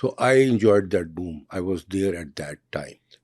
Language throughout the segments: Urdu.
So I enjoyed that boom. I was there at that time.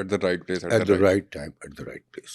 at the right place at the right time, at the right place.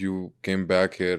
you came back here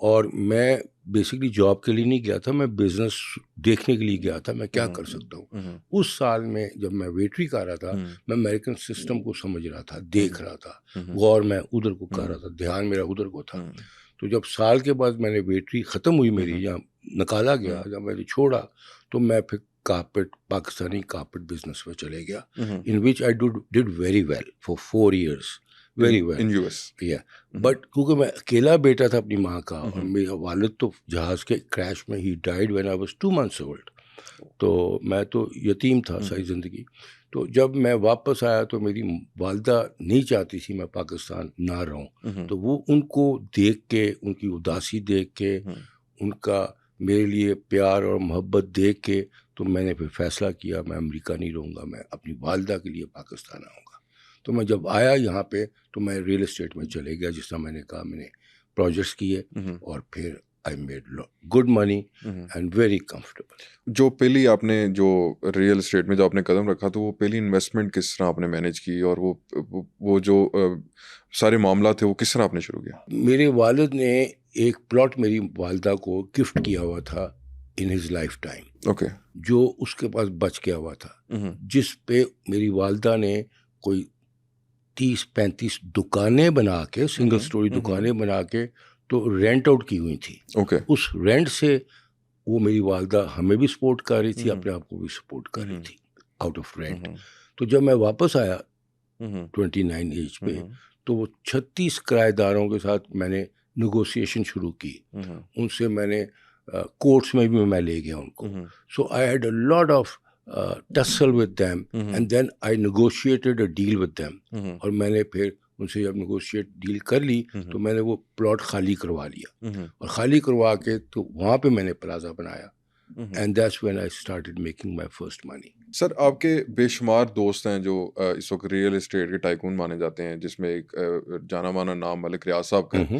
اور میں بیسکلی جاب کے لیے نہیں گیا تھا, میں بزنس دیکھنے کے لیے گیا تھا میں کیا کر سکتا ہوں. اس سال میں جب میں ویٹری کر رہا تھا, میں امریکن سسٹم کو سمجھ رہا تھا, دیکھ رہا تھا, غور میں ادھر کو کر رہا تھا, دھیان میرا ادھر کو تھا. تو جب سال کے بعد میں نے ویٹری ختم ہوئی میری, یا نکالا گیا, جب میں نے چھوڑا, تو میں پھر کارپیٹ, پاکستانی کارپیٹ بزنس میں چلے گیا, in which I did very well for 4 years, very well in US. yeah. But کیونکہ میں اکیلا بیٹا تھا اپنی ماں کا, اور میرا والد تو جہاز کے کریش میں he died when I was 2 months old, تو میں تو یتیم تھا ساری زندگی. تو جب میں واپس آیا تو میری والدہ نہیں چاہتی تھی میں پاکستان نہ رہوں, تو وہ ان کو دیکھ کے, ان کی اداسی دیکھ کے, ان کا میرے لیے پیار اور محبت دیکھ کے, تو میں نے پھر فیصلہ کیا میں امریکہ نہیں رہوں گا, میں اپنی والدہ کے لیے پاکستان آؤں گا. تو میں جب آیا یہاں پہ تو میں ریئل اسٹیٹ میں چلے گیا, جس طرح میں نے کہا, میں نے پروجیکٹس کیے, اور پھر I made good money and very comfortable. جو پہلی آپ نے جو ریئل اسٹیٹ میں جو آپ نے قدم رکھا, تو وہ پہلی انویسٹمنٹ کس طرح آپ نے مینیج کی, اور وہ جو سارے معاملات تھے وہ کس طرح آپ نے شروع کیا؟ میرے والد نے ایک پلاٹ میری والدہ کو گفٹ کیا ہوا تھا in his lifetime, اوکے, جو اس کے پاس بچ گیا ہوا تھا, جس پہ میری والدہ نے کوئی 30-35 دکانیں بنا کے, سنگل سٹوری دکانیں بنا کے, تو رینٹ آؤٹ کی ہوئی تھی. اوکے, اس رینٹ سے وہ میری والدہ ہمیں بھی سپورٹ کر رہی تھی, اپنے آپ کو بھی سپورٹ کر رہی تھی آؤٹ آف رینٹ. تو جب میں واپس آیا 29 ایج پہ, تو وہ 36 کرایہ داروں کے ساتھ میں نے نیگوسیشن شروع کی. ان سے میں نے کورٹس میں بھی میں لے گیا ان کو. So I had a lot of tussle with them, and then I negotiated a deal with them. اور میں نے پھر ان سے جب نیگوشیٹ ڈیل کر لی, تو میں نے وہ پلاٹ خالی کروا لیا, اور خالی کروا کے تو وہاں پہ میں نے پلازا بنایا, and that's when I started making my first money. سر, آپ کے بے شمار دوست ہیں جو اس وقت ریئل اسٹیٹ کے ٹائکون مانے جاتے ہیں, جس میں ایک جانا مانا نام ملک ریاض صاحب کا ہے,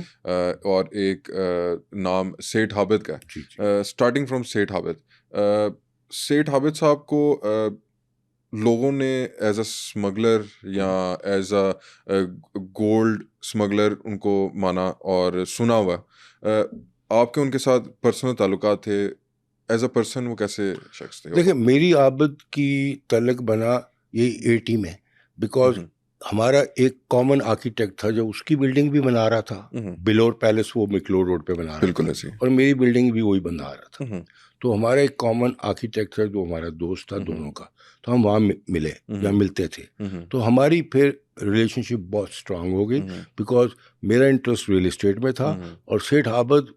اور ایک نام سیٹھ عابد کا ہے. اسٹارٹنگ فرام سیٹھ عابد, سیٹھ عابد صاحب کو لوگوں نے ایز اے اسمگلر یا ایز اے گولڈ اسمگلر ان کو مانا اور سنا ہوا. آپ کے ان کے ساتھ پرسنل تعلقات تھے, ایز اے پرسن وہ کیسے شخص تھے؟ دیکھیں, میری عابد کی تعلق بنا یہی 80 میں, بیکاز ہمارا ایک کامن آرکیٹیکٹ تھا جو اس کی بلڈنگ بھی بنا رہا تھا, بلور پیلس وہ مکلور روڈ پہ بنا رہا تھا, اور میری بلڈنگ بھی وہی بنا رہا تھا. تو ہمارا ایک کامن آرکیٹیکٹ تھا جو ہمارا دوست تھا دونوں کا, تو ہم وہاں ملے یا ملتے تھے. تو ہماری پھر ریلیشن شپ بہت اسٹرانگ ہو گئی, بیکاز میرا انٹرسٹ ریئل اسٹیٹ میں تھا, اور سیٹھ عابد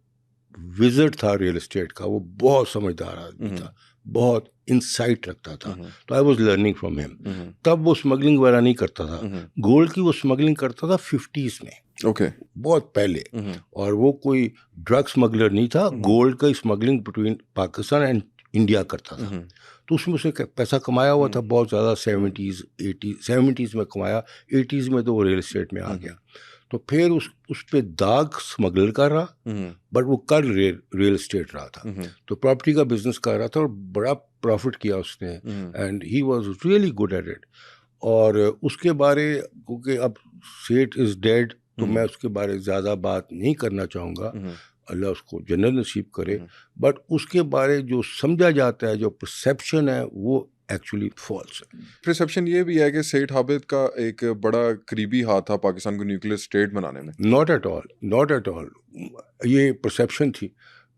وزٹ تھا ریئل اسٹیٹ کا, وہ بہت سمجھدار آدمی تھا, بہت انسائٹ رکھتا تھا. تو I was learning from him. تب وہ اسمگلنگ وغیرہ نہیں کرتا تھا, گولڈ کی وہ اسمگلنگ کرتا تھا 50s میں, اوکے, بہت پہلے. اور وہ کوئی ڈرگ اسمگلر نہیں تھا, گولڈ کا smuggling between Pakistan and India کرتا تھا. تو اس میں اسے پیسہ کمایا ہوا تھا بہت زیادہ, 70s میں کمایا, 80s میں تو وہ ریئل اسٹیٹ میں آ گیا. تو پھر اس پہ داغ اسمگلر کر رہا, بٹ وہ کر ریئل اسٹیٹ رہا تھا, تو پراپرٹی کا بزنس کر رہا تھا, اور بڑا پروفٹ کیا اس نے, and he was really good at it. اور اس کے بارے, کیونکہ اب سیٹھ از ڈیڈ, تو میں اس کے بارے زیادہ بات نہیں کرنا چاہوں گا, اللہ اس کو جنت نصیب کرے. بٹ اس کے بارے جو سمجھا جاتا ہے, جو پرسیپشن ہے, وہ ایکچولی فالس ہے. پرسیپشن یہ بھی ہے کہ سیٹھ عابد کا ایک بڑا قریبی ہاتھ تھا پاکستان کو نیوکلیئر اسٹیٹ بنانے میں. Not at all, not at all. یہ پرسیپشن تھی,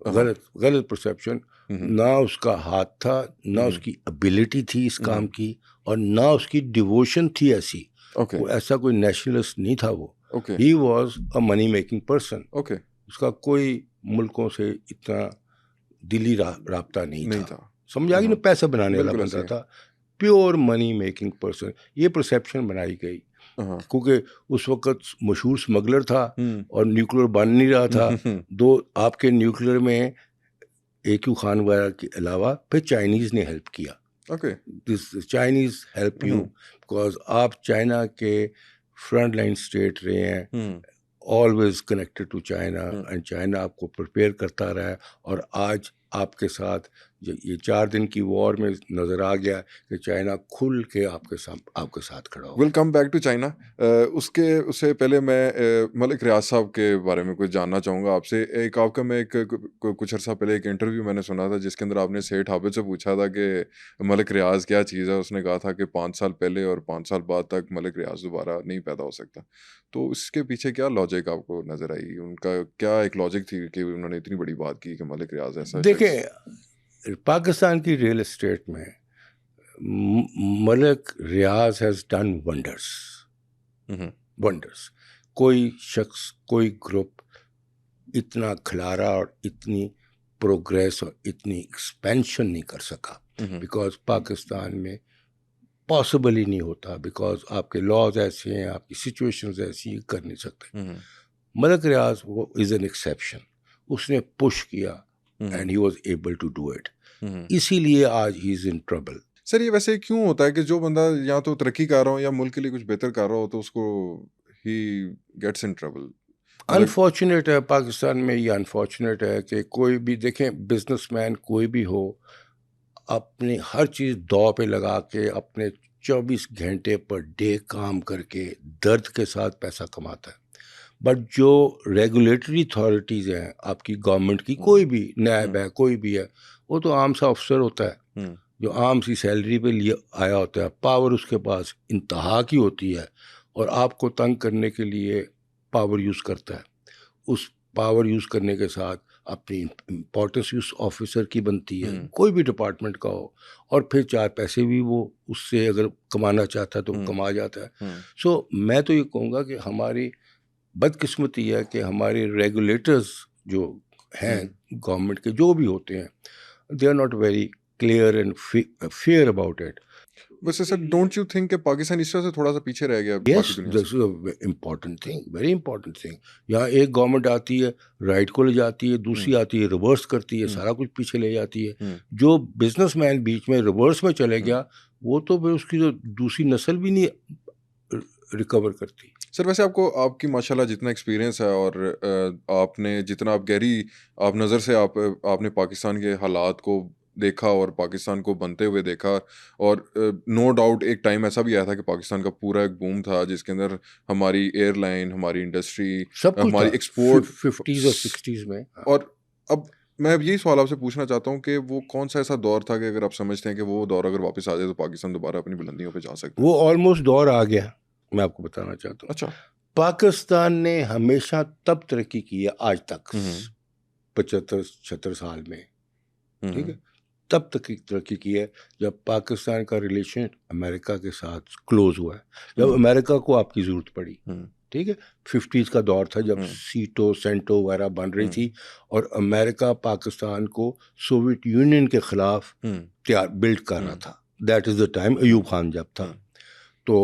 غلط پرسیپشن. نہ اس کا ہاتھ تھا, نہ اس کی ابیلٹی تھی اس کام کی, اور نہ اس کی ڈیووشن تھی ایسی. وہ ایسا کوئی نیشنلسٹ نہیں تھا وہ. He was a money making person. اس کا کوئی ملکوں سے اتنا دلی رابطہ نہیں تھا, سمجھا کہ نا, پیسہ بنانے والا بندہ تھا, پیور منی میکنگ پرسن. یہ پرسیپشن بنائی گئی کیونکہ اس وقت مشہور اسمگلر تھا, اور نیوکلیر بن نہیں رہا تھا. دو آپ کے نیوکلیر میں AQ خان وغیرہ کے علاوہ پھر چائنیز نے ہیلپ کیا. چائنیز ہیلپ یو, بیکاز آپ چائنا کے فرنٹ لائن اسٹیٹ رہے ہیں, always connected to China, and China آپ کو پریپیئر کرتا رہا ہے, اور آج آپ کے ساتھ یہ 4 دن کی وار میں نظر آ گیا کہ چائنا کھل کے آپ کے ساتھ کھڑا ہو. ول کم بیک ٹو چائنا. اس سے پہلے میں ملک ریاض صاحب کے بارے میں کچھ جاننا چاہوں گا آپ سے. ایک آپ کا میں کچھ عرصہ پہلے ایک انٹرویو میں نے سنا تھا جس کے اندر آپ نے سیٹھ عابد سے پوچھا تھا کہ ملک ریاض کیا چیز ہے. اس نے کہا تھا کہ 5 سال پہلے اور 5 سال بعد تک ملک ریاض دوبارہ نہیں پیدا ہو سکتا. تو اس کے پیچھے کیا لاجک آپ کو نظر آئی؟ ان کا کیا ایک لاجک تھی کہ انہوں نے اتنی بڑی بات کی کہ ملک ریاض ایسا شخص؟ دیکھیں پاکستان کی ریئل اسٹیٹ میں ملک ریاض ہیز ڈن ونڈرس. کوئی شخص کوئی گروپ اتنا کھلارا اور اتنی پروگریس اور اتنی ایکسپینشن نہیں کر سکا بیکاز پاکستان میں پاسبل ہی نہیں ہوتا, بیکاز آپ کے لاز ایسے ہیں, آپ کی سچویشنز ایسی ہیں, کر نہیں سکتے. ملک ریاض وہ از این ایکسیپشن. اس نے پش کیا and he was able to do it. اسی لیے آج ہی از ان ٹربل. سر یہ ویسے کیوں ہوتا ہے کہ جو بندہ یا تو ترقی کر رہا ہو یا ملک کے لیے کچھ بہتر کر رہا ہو تو اس کو he gets in trouble? Unfortunate ہے پاکستان میں, یہ انفارچونیٹ ہے کہ کوئی بھی دیکھیں بزنس مین کوئی بھی ہو اپنی ہر چیز دو پہ لگا کے اپنے 24 گھنٹے پر ڈے کام کر کے درد کے ساتھ پیسہ کماتا ہے. بٹ جو ریگولیٹری اتھارٹیز ہیں آپ کی گورنمنٹ کی, کوئی بھی نیب ہے کوئی بھی ہے, وہ تو عام سا افسر ہوتا ہے جو عام سی سیلری پہ لیے آیا ہوتا ہے. پاور اس کے پاس انتہا کی ہوتی ہے اور آپ کو تنگ کرنے کے لیے پاور یوز کرتا ہے. اس پاور یوز کرنے کے ساتھ اپنی امپورٹنس اس آفیسر کی بنتی ہے, کوئی بھی ڈپارٹمنٹ کا ہو, اور پھر 4 پیسے بھی وہ اس سے اگر کمانا چاہتا ہے تو کما جاتا ہے. سو میں تو یہ کہوں گا کہ ہماری بدقسمتی ہے کہ ہمارے ریگولیٹرز جو ہیں گورنمنٹ کے جو بھی ہوتے ہیں, they are not very clear and fair about it. ویسے سر ڈونٹ یو تھنک کہ پاکستان اس طرح سے تھوڑا سا پیچھے رہ گیا؟ Yes this is a important thing, very important thing. یہاں ایک گورنمنٹ آتی ہے رائٹ کو لے جاتی ہے, دوسری آتی ہے ریورس کرتی ہے, سارا کچھ پیچھے لے جاتی ہے. جو بزنس مین بیچ میں ریورس میں چلے گیا وہ تو پھر اس کی جو دوسری نسل بھی نہیں ریکور کرتی. سر ویسے آپ کی ماشاء اللہ جتنا ایکسپیرینس ہے اور آپ نے جتنا آپ گہری آپ نظر سے آپ نے پاکستان کے حالات کو دیکھا اور پاکستان کو بنتے ہوئے دیکھا, اور نو ڈاؤٹ ایک ٹائم ایسا بھی آیا تھا کہ پاکستان کا پورا ایک بوم تھا جس کے اندر ہماری ایئر لائن, ہماری انڈسٹری, ہماری ایکسپورٹ 50s اور 60s میں. اور اب میں یہی سوال آپ سے پوچھنا چاہتا ہوں کہ وہ کون سا ایسا دور تھا کہ اگر آپ سمجھتے ہیں کہ وہ دور اگر واپس آ جائے تو پاکستان دوبارہ اپنی بلندیوں پہ جا سکتا ہے؟ وہ آلموسٹ دور آ گیا. میں آپ کو بتانا چاہتا ہوں. اچھا, پاکستان نے ہمیشہ تب ترقی کی ہے آج تک 75-76 سال میں, ٹھیک ہے, تب تک ترقی کی ہے جب پاکستان کا ریلیشن امریکہ کے ساتھ کلوز ہوا ہے, جب امریکہ کو آپ کی ضرورت پڑی. ٹھیک ہے, 50s کا دور تھا جب سیٹو سینٹو وغیرہ بن رہی تھی اور امریکہ پاکستان کو سوویت یونین کے خلاف بلڈ کر رہا تھا. That is the time Ayub Khan جب تھا, تو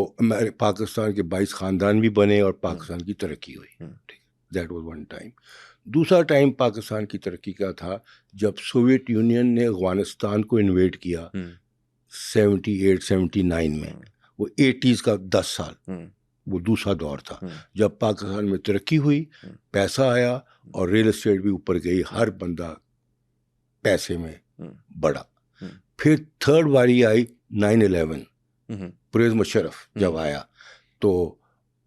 پاکستان کے 22 خاندان بھی بنے اور پاکستان کی ترقی ہوئی. That was one time. دوسرا ٹائم پاکستان کی ترقی کا تھا جب سوویت یونین نے افغانستان کو انویڈ کیا 78-79 میں. وہ 80s کا 10 سال وہ دوسرا دور تھا جب پاکستان میں ترقی ہوئی, پیسہ آیا اور ریل اسٹیٹ بھی اوپر گئی, ہر بندہ پیسے میں بڑا. پھر تھرڈ باری آئی 9/11, پرویز مشرف جب آیا تو,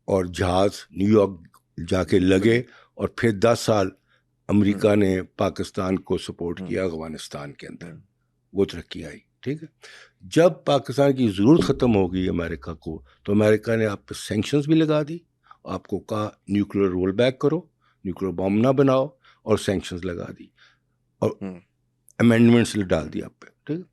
اور جہاز نیو یارک جا کے لگے, اور پھر 10 سال امریکہ نے پاکستان کو سپورٹ کیا افغانستان کے اندر, وہ ترقی آئی. ٹھیک ہے, جب پاکستان کی ضرورت ختم ہو گئی امریکہ کو تو امریکہ نے آپ پہ سینکشنز بھی لگا دی, آپ کو کہا نیوکلیر رول بیک کرو, نیوکلیر بم نہ بناؤ, اور سینکشنز لگا دی اور امینڈمنٹس ڈال دی آپ پہ. ٹھیک ہے,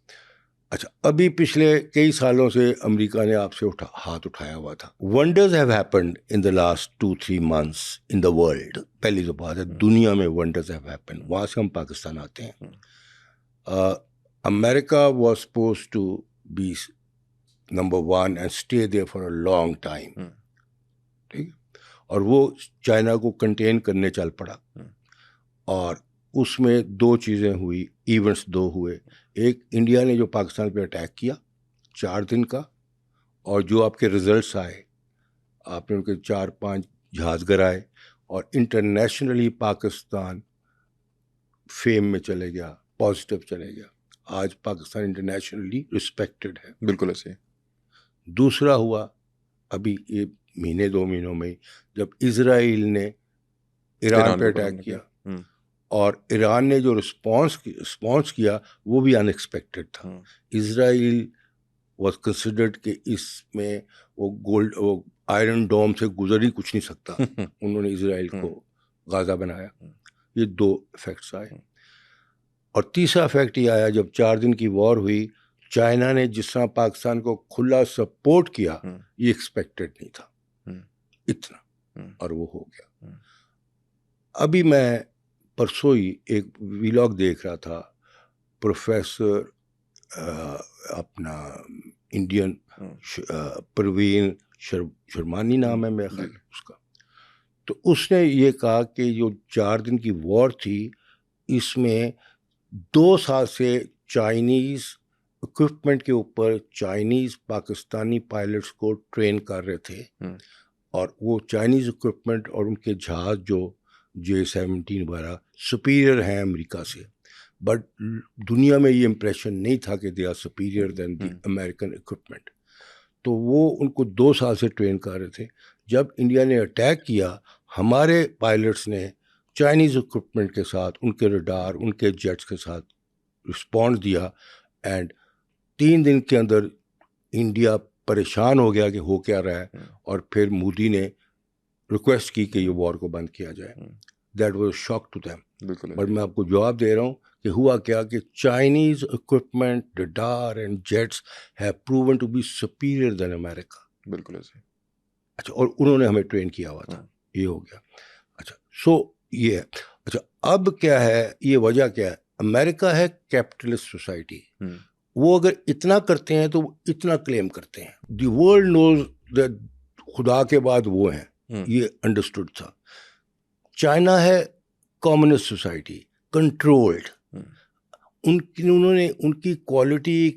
اچھا ابھی پچھلے کئی سالوں سے امریکہ نے آپ سے ہاتھ اٹھایا ہوا تھا. Wonders have happened in the last 2-3 months in the world. پہلی جو بات ہے دنیا میں ونڈرز ہیو ہیپنڈ, وہاں سے ہم پاکستان آتے ہیں. America was supposed to be number 1 and stay there for a long time. ٹھیک ہے, اور وہ چائنا کو کنٹین کرنے چل پڑا, اور اس میں 2 چیزیں ہوئی, ایونٹس 2 ہوئے. ایک انڈیا نے جو پاکستان پہ اٹیک کیا 4 دن کا, اور جو آپ کے ریزلٹس آئے, آپ نے ان کے 4-5 جہاز گرائے اور انٹرنیشنلی پاکستان فیم میں چلے گیا, پازیٹیو چلے گیا. آج پاکستان انٹرنیشنلی رسپیکٹڈ ہے. بالکل ایسے. دوسرا ہوا ابھی یہ مہینے 2 مہینوں میں جب اسرائیل نے ایران پہ اٹیک کیا, اور ایران نے جو رسپانس کیا وہ بھی ان ایکسپیکٹڈ تھا. اسرائیل واز کنسیڈرڈ کہ اس میں وہ آئرن ڈوم سے گزر ہی کچھ نہیں سکتا. انہوں نے اسرائیل کو غازہ بنایا. یہ 2 افیکٹس آئے. اور تیسرا افیکٹ یہ آیا جب 4 دن کی وار ہوئی, چائنا نے جس طرح پاکستان کو کھلا سپورٹ کیا یہ ایکسپیکٹڈ نہیں تھا اتنا, اور وہ ہو گیا. ابھی میں پرسوں ہی ایک ویلاگ دیکھ رہا تھا, پروفیسر اپنا انڈین پروین شرمانی نام ہے میرا خیال اس کا, تو اس نے یہ کہا کہ جو 4 دن کی وار تھی اس میں 2 سال سے چائنیز اکوپمنٹ کے اوپر چائنیز پاکستانی پائلٹس کو ٹرین کر رہے تھے, اور وہ چائنیز اکوپمنٹ اور ان کے جہاز جو J-17 وغیرہ سپیریئر ہیں امریکہ سے, بٹ دنیا میں یہ امپریشن نہیں تھا کہ they are superior than the American equipment. تو وہ ان کو 2 سال سے ٹرین کر رہے تھے. جب انڈیا نے اٹیک کیا ہمارے پائلٹس نے چائنیز اکوپمنٹ کے ساتھ, ان کے ریڈار, ان کے جیٹس کے ساتھ رسپانس دیا, اینڈ 3 دن کے اندر انڈیا پریشان ہو گیا کہ ہو کیا رہا ہے, اور پھر مودی نے ریکویسٹ کی کہ یہ وار کو بند کیا جائے. That was shock to them. But میں آپ کو جواب دے رہا ہوں کہ ہوا کیا کہ Chinese equipment, radar and jets have proven to be superior than America. بالکل ایسے. اچھا, اور انہوں نے ہمیں ٹرین کیا ہوا تھا. یہ ہو گیا. اچھا, سو یہ ہے. اچھا, اب کیا ہے, یہ وجہ کیا ہے؟ امریکہ ہے کیپٹلسٹ سوسائٹی. وہ اگر اتنا کرتے ہیں تو وہ اتنا کلیم کرتے ہیں. دی ورلڈ نوز دیٹ خدا کے بعد وہ ہیں, یہ انڈرسٹوڈ تھا. چائنا ہے کمیونسٹ سوسائٹی, کنٹرولڈ. انہوں نے ان کی کوالٹی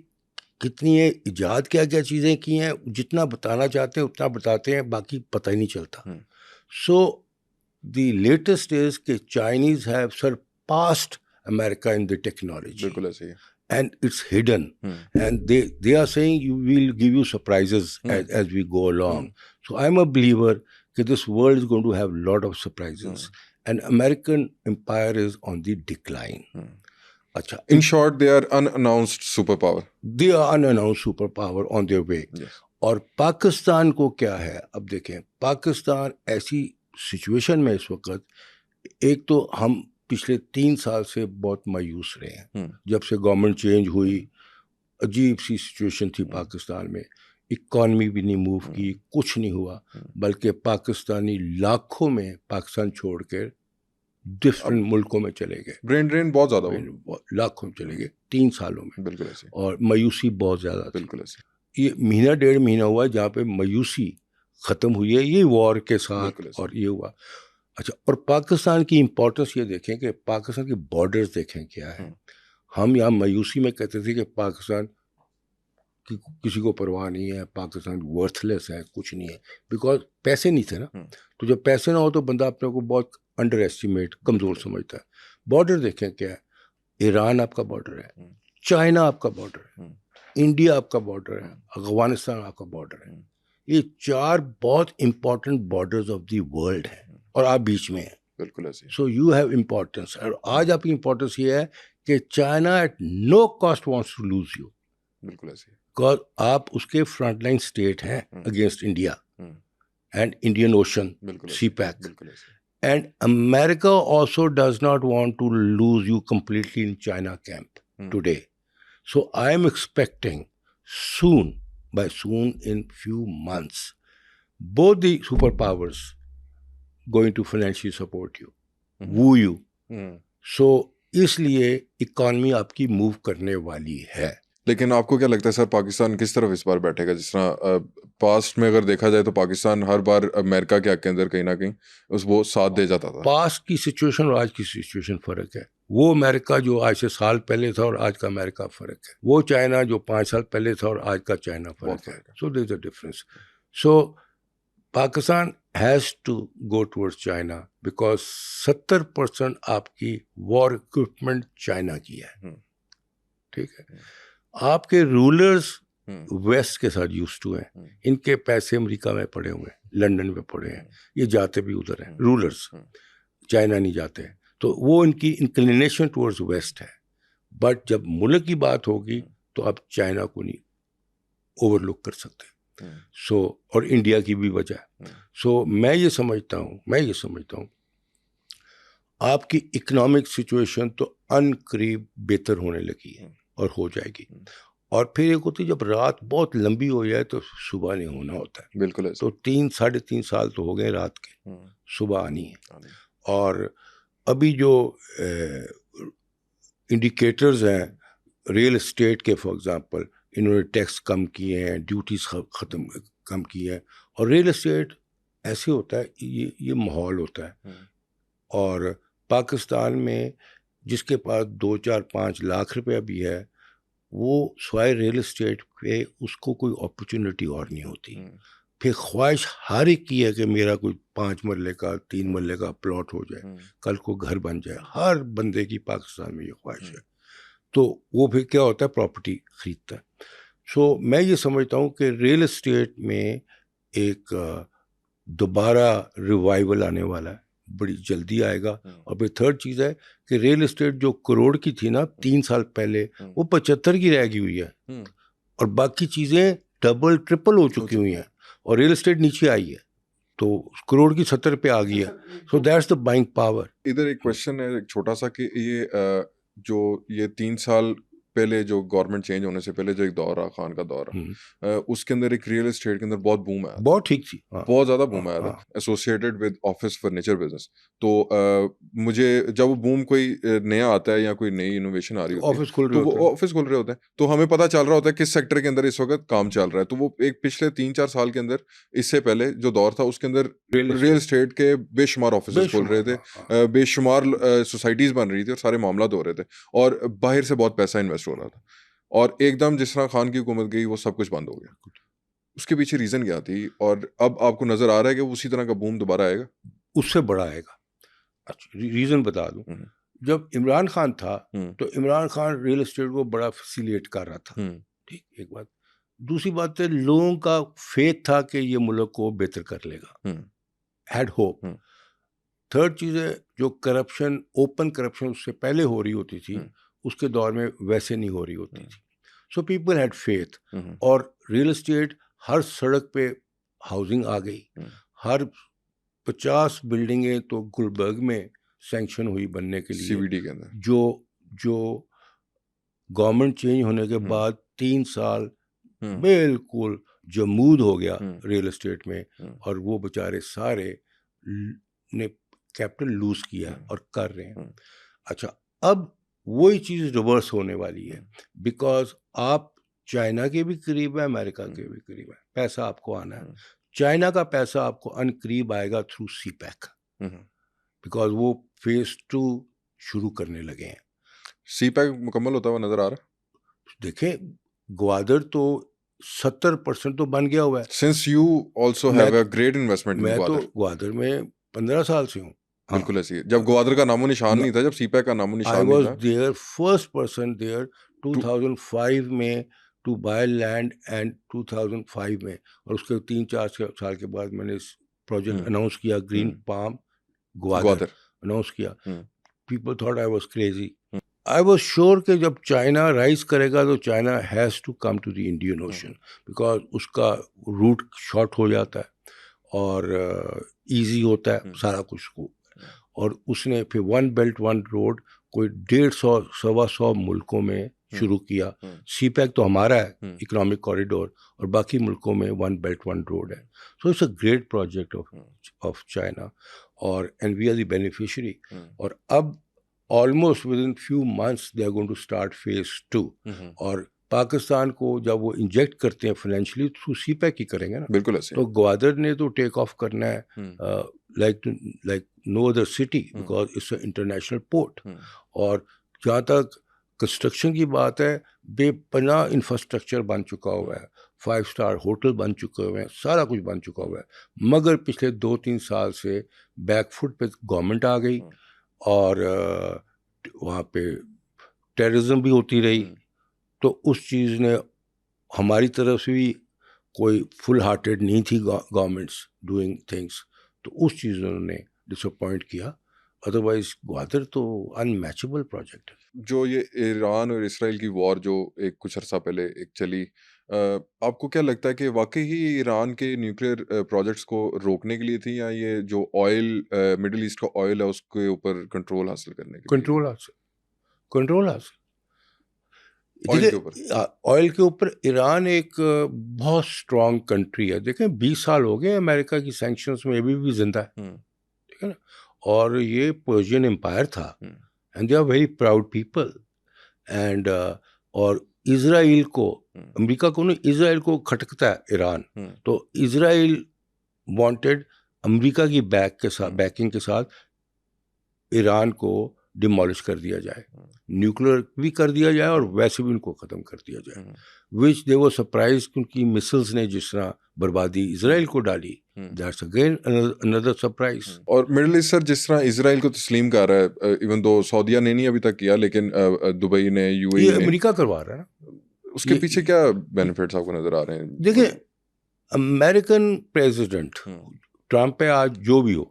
کتنی ہے, ایجاد کیا کیا چیزیں کی ہیں, جتنا بتانا چاہتے ہیں اتنا بتاتے ہیں, باقی پتہ ہی نہیں چلتا. سو دی لیٹسٹ از کہ Chinese have surpassed America in the technology. بالکل ایسے ہی. And it's hidden. And they are saying we'll give you surprises as we go along. So I'm a believer that this world is going to have a lot of surprises. And American empire is on the decline. Achha, in short, they are unannounced superpower. They are unannounced superpower on their way. Yes. اور پاکستان کو کیا ہے, اب دیکھیں پاکستان ایسی سچویشن میں اس وقت, ایک تو ہم پچھلے 3 سال سے بہت مایوس رہے ہیں. جب سے گورنمنٹ چینج ہوئی عجیب سی سچویشن تھی پاکستان میں, اکانومی بھی نہیں موو کی, کچھ نہیں ہوا, بلکہ پاکستانی لاکھوں میں پاکستان چھوڑ کے ڈفرینٹ ملکوں میں چلے گئے. برین ڈرین بہت زیادہ ہوا, لاکھوں میں چلے گئے 3 سالوں میں. بالکل ایسے. اور مایوسی بہت زیادہ تھی. بالکل ایسے. یہ مہینہ 1.5 مہینہ ہوا جہاں پہ مایوسی ختم ہوئی ہے, یہ وار کے ساتھ, اور یہ ہوا. اچھا, اور پاکستان کی امپورٹنس یہ دیکھیں کہ پاکستان کے بارڈرز دیکھیں کیا ہے. ہم یہاں مایوسی میں کہتے تھے کہ پاکستان کی کسی کو پرواہ نہیں ہے, پاکستان ورتھ لیس ہے, کچھ نہیں ہے, بیکاز پیسے نہیں تھے نا. تو جب پیسے نہ ہو تو بندہ اپنے کو بہت انڈر ایسٹیمیٹ, کمزور سمجھتا ہے. بارڈر دیکھیں کیا ہے, ایران آپ کا بارڈر ہے, چائنا آپ کا بارڈر ہے, انڈیا آپ کا بارڈر ہے, افغانستان آپ کا بارڈر ہے. یہ 4 بہت important borders of the world ہیں, اور آپ بیچ میں ہیں. بالکل ایسے. So you have importance. اور آج آپ کی امپورٹنس یہ ہے کہ China at no cost wants to lose you. بالکل ایسے. بیکاز آپ اس کے فرنٹ لائن اسٹیٹ ہیں against India and Indian Ocean, CPEC. بالکل ایسے. And America also does not want to lose you completely in China camp today. So I am expecting soon, by soon in few months, both the superpowers going to financially support you, woo you. So اس لیے اکانومی آپ کی موو کرنے والی ہے. لیکن آپ کو کیا لگتا ہے سر, پاکستان کس طرف اس بار بیٹھے گا؟ جس طرح پاسٹ میں اگر دیکھا جائے تو پاکستان ہر بار امریکہ کے حق کے اندر کہیں نہ کہیں وہ ساتھ دے جاتا تھا. پاسٹ کی سچویشن اور آج کی سچویشن فرق ہے. وہ امریکہ جو آج سے سال پہلے تھا اور آج کا امریکہ فرق ہے. وہ چائنا جو 5 سال پہلے تھا اور آج کا چائنا فرق ہے. So there is a difference. So Pakistan has to go towards China because 70% آپ کی وار اکوپمنٹ چائنا کی ہے. ٹھیک ہے. آپ کے رولرز ویسٹ کے ساتھ یوز ٹو ہیں, ان کے پیسے امریکہ میں پڑے ہوئے ہیں, لنڈن میں پڑے ہیں, یہ جاتے بھی ادھر ہیں رولرز, چائنا نہیں جاتے ہیں. تو وہ ان کی انکلینیشن ٹورڈز ویسٹ ہے. بٹ جب ملک کی بات ہوگی تو آپ چائنا کو نہیں اوور لک کر سکتے. سو اور انڈیا کی بھی وجہ ہے. سو میں یہ سمجھتا ہوں آپ کی اکنامک سچویشن تو ان قریب بہتر ہونے لگی ہے اور ہو جائے گی. اور پھر ایک ہوتی ہے جب رات بہت لمبی ہو جائے تو صبح نہیں ہونا ہوتا ہے. بالکل. تو 3-3.5 سال تو ہو گئے رات کے, صبح آنی ہے. اور ابھی جو انڈیکیٹرز ہیں ریئل اسٹیٹ کے, فار ایگزامپل انہوں نے ٹیکس کم کیے ہیں, ڈیوٹیز کم کی ہیں, اور ریئل اسٹیٹ ایسے ہوتا ہے, یہ ماحول ہوتا ہے. اور پاکستان میں جس کے پاس 2-4-5 لاکھ روپیہ بھی ہے, وہ سوائے ریئل اسٹیٹ پہ اس کو کوئی اپرچونٹی اور نہیں ہوتی. پھر خواہش ہر ایک کی ہے کہ میرا کوئی 5 مرلے کا 3 مرلے کا پلاٹ ہو جائے, کل کو گھر بن جائے. ہر بندے کی پاکستان میں یہ خواہش ہے. تو وہ پھر کیا ہوتا ہے, پراپرٹی خریدتا ہے. سو میں یہ سمجھتا ہوں کہ ریئل اسٹیٹ میں ایک دوبارہ ریوائول آنے والا ہے, بڑی جلدی آئے گا. اور پھر تھرڈ چیز ہے کہ ریئل اسٹیٹ جو کروڑ کی تھی نا 3 سال پہلے, وہ 75 کی رہ گئی ہوئی ہے, اور باقی چیزیں ڈبل ٹرپل ہو چکی ہوئی ہیں, اور ریئل اسٹیٹ نیچے آئی ہے, تو کروڑ کی 70 پہ آ گئی ہے. So that's the buying power. ادھر ایک کوشچن ہے ایک چھوٹا سا, کہ یہ 3 سال پہلے جو گورنمنٹ چینج ہونے سے پہلے جو ایک دور رہا, خان کا دور رہا, اس کے اندر ایک ریئل اسٹیٹ کے اندر بہت بوم آیا, بہت ٹھیک تھی, بہت زیادہ بوم آیا تھا, associated with office furniture business. تو مجھے جب وہ بوم کوئی نیا آتا ہے یا کوئی نئی انوویشن آ رہی ہوتی ہے, تو وہ آفس کھل رہے ہوتے ہیں, تو ہمیں پتہ چل رہا ہوتا ہے کس سیکٹر کے اندر اس وقت کام چل رہا ہے. تو وہ ایک پچھلے 3-4 سال کے اندر, اس سے پہلے جو دور تھا اس کے اندر ریئل اسٹیٹ کے بے شمار آفسز کھل رہے تھے, بے شمار سوسائٹیز بن رہی تھی, اور سارے معاملات ہو رہے تھے, اور باہر سے بہت پیسہ انویسٹ ہو رہا تھا. اور ایک دم جس طرح خان کی حکومت گئی, وہ سب کچھ بند ہو گیا. اس کے پیچھے ریزن کیا تھی, اور اب آپ کو نظر آ رہا ہے کہ اسی طرح کا بوم دوبارہ آئے گا؟ اس سے بڑا آئے گا. اچھا ریزن بتا دوں. جب عمران خان تھا تو عمران خان ریئل اسٹیٹ کو بڑا فیسیلیٹ کر رہا تھا. ٹھیک, ایک بات. دوسری بات ہے لوگوں کا فیتھ تھا کہ یہ ملک کو بہتر کر لے گا, ہیڈ ہوپ. تھرڈ چیز ہے جو کرپشن, اوپن کرپشن اس سے پہلے ہو رہی ہوتی تھی, اس کے دور میں ویسے نہیں ہو رہی ہوتی تھی. So people had faith. اور ریئل اسٹیٹ ہر سڑک پہ ہاؤسنگ آ گئی, ہر 50 بلڈنگیں تو گلبرگ میں سینکشن ہوئی بننے کے لیے, CBD کے اندر, جو گورنمنٹ چینج ہونے کے بعد 3 سال بالکل جمود ہو گیا ریئل اسٹیٹ میں, اور وہ بیچارے سارے نے کیپٹل لوز کیا اور کر رہے ہیں. اچھا, اب وہی چیز ریورس ہونے والی ہے, بیکاز آپ چائنا کے بھی قریب ہے, امریکہ کے بھی قریب ہے, پیسہ آپ کو آنا ہے. چائنا کا پیسہ آپ کو ان قریب آئے گا تھرو سی پیک, بیکاز وہ فیز 2 شروع کرنے لگے ہیں. سی پیک مکمل ہوتا ہوا نظر آ رہا ہے. دیکھیں گوادر تو 70% تو بن گیا ہوا ہے. Since you also have a great investment in Gwadar. میں تو گوادر میں 15 سال سے ہوں. بالکل ایسی ہے, جب گوادر کا نام و نشان نہیں تھا, جب سی پیک کا نام و نشان نہیں تھا. I was there, first person there 2005 میں ٹو بائی لینڈ اینڈ 2005 میں, اور اس کے 3-4 سال کے بعد میں نے پروجیکٹ اناؤنس کیا, گرین پام گوادر اناؤنس کیا. People thought I was crazy. I was sure کہ جب چائنا رائز کرے گا تو China has to come to the Indian ocean, because اس کا روٹ شارٹ ہو جاتا ہے اور ایزی ہوتا ہے سارا کچھ کو. اور اس نے پھر 1 بیلٹ 1 روڈ کوئی 150-125 ملکوں میں شروع کیا. سی پیک تو ہمارا ہے اکنامک کوریڈور, اور باقی ملکوں میں 1 بیلٹ 1 روڈ ہے. So it's a great project of China, اور and we are the beneficiary. اور اب almost with in few months they are going to start phase 2. اور پاکستان کو جب وہ انجیکٹ کرتے ہیں فائنینشلی تھرو سی پیک ہی کریں گے نا. بالکل ایسے. تو گوادر نے تو ٹیک آف کرنا ہے like no other city, because it's an international port. اور جہاں تک کنسٹرکشن کی بات ہے، بے پناہ انفراسٹرکچر بن چکا ہوا ہے، 5 اسٹار ہوٹل بن چکے ہوئے ہیں، سارا کچھ بن چکا ہوا ہے، مگر پچھلے 2-3 سال سے بیک فٹ پہ گورنمنٹ آ گئی اور وہاں پہ ٹیررزم بھی ہوتی رہی. تو اس چیز نے ہماری طرف سے بھی کوئی فل ہارٹیڈ نہیں تھی گورنمنٹس ڈوئنگ تھنگس، تو اس چیز انہوں نے ڈس اپوائنٹ کیا. ادروائز گوادر تو ان میچبل پروجیکٹ ہے. جو یہ ایران اور اسرائیل کی وار جو ایک کچھ عرصہ پہلے ایک چلی، آپ کو کیا لگتا ہے کہ واقعی ہی ایران کے نیوکلیئر پروجیکٹس کو روکنے کے لیے تھی، یا یہ جو آئل مڈل ایسٹ کا آئل ہے اس کے اوپر کنٹرول حاصل کرنے کے لیے؟ کنٹرول حاصل آئل کے اوپر. آئل کے اوپر ایران ایک بہت اسٹرانگ کنٹری ہے. دیکھیں 20 سال ہو گئے امریکہ کی سینکشنز میں، ابھی بھی زندہ ہے، ٹھیک ہے نا. اور یہ پرشین امپائر تھا، and they are very proud people. And اور اسرائیل کو، امریکہ کو نہیں، اسرائیل کو کھٹکتا ہے ایران. تو اسرائیل وانٹیڈ امریکہ کی بیکنگ کے ساتھ ایران کو ڈیمالش کر دیا جائے، نیوکلیر بھی کر دیا جائے اور ویسے بھی ان کو ختم کر دیا جائے. وچ دے وہ سرپرائز، کیونکہ مسلز نے جس طرح بربادی اسرائیل کو ڈالی، دیٹس اگین another surprise. اور مڈل ایسٹ سر جس طرح اسرائیل کو تسلیم کر رہا ہے، ایون دو سعودیہ نے نہیں ابھی تک کیا، لیکن دبئی نے، یو اے یہ نے، امریکہ کروا رہا ہے نا. اس کے پیچھے کیا بینیفٹس آپ کو نظر آ رہے ہیں؟ دیکھیں امریکن پریزیڈنٹ ٹرمپ ہے آج جو بھی ہو،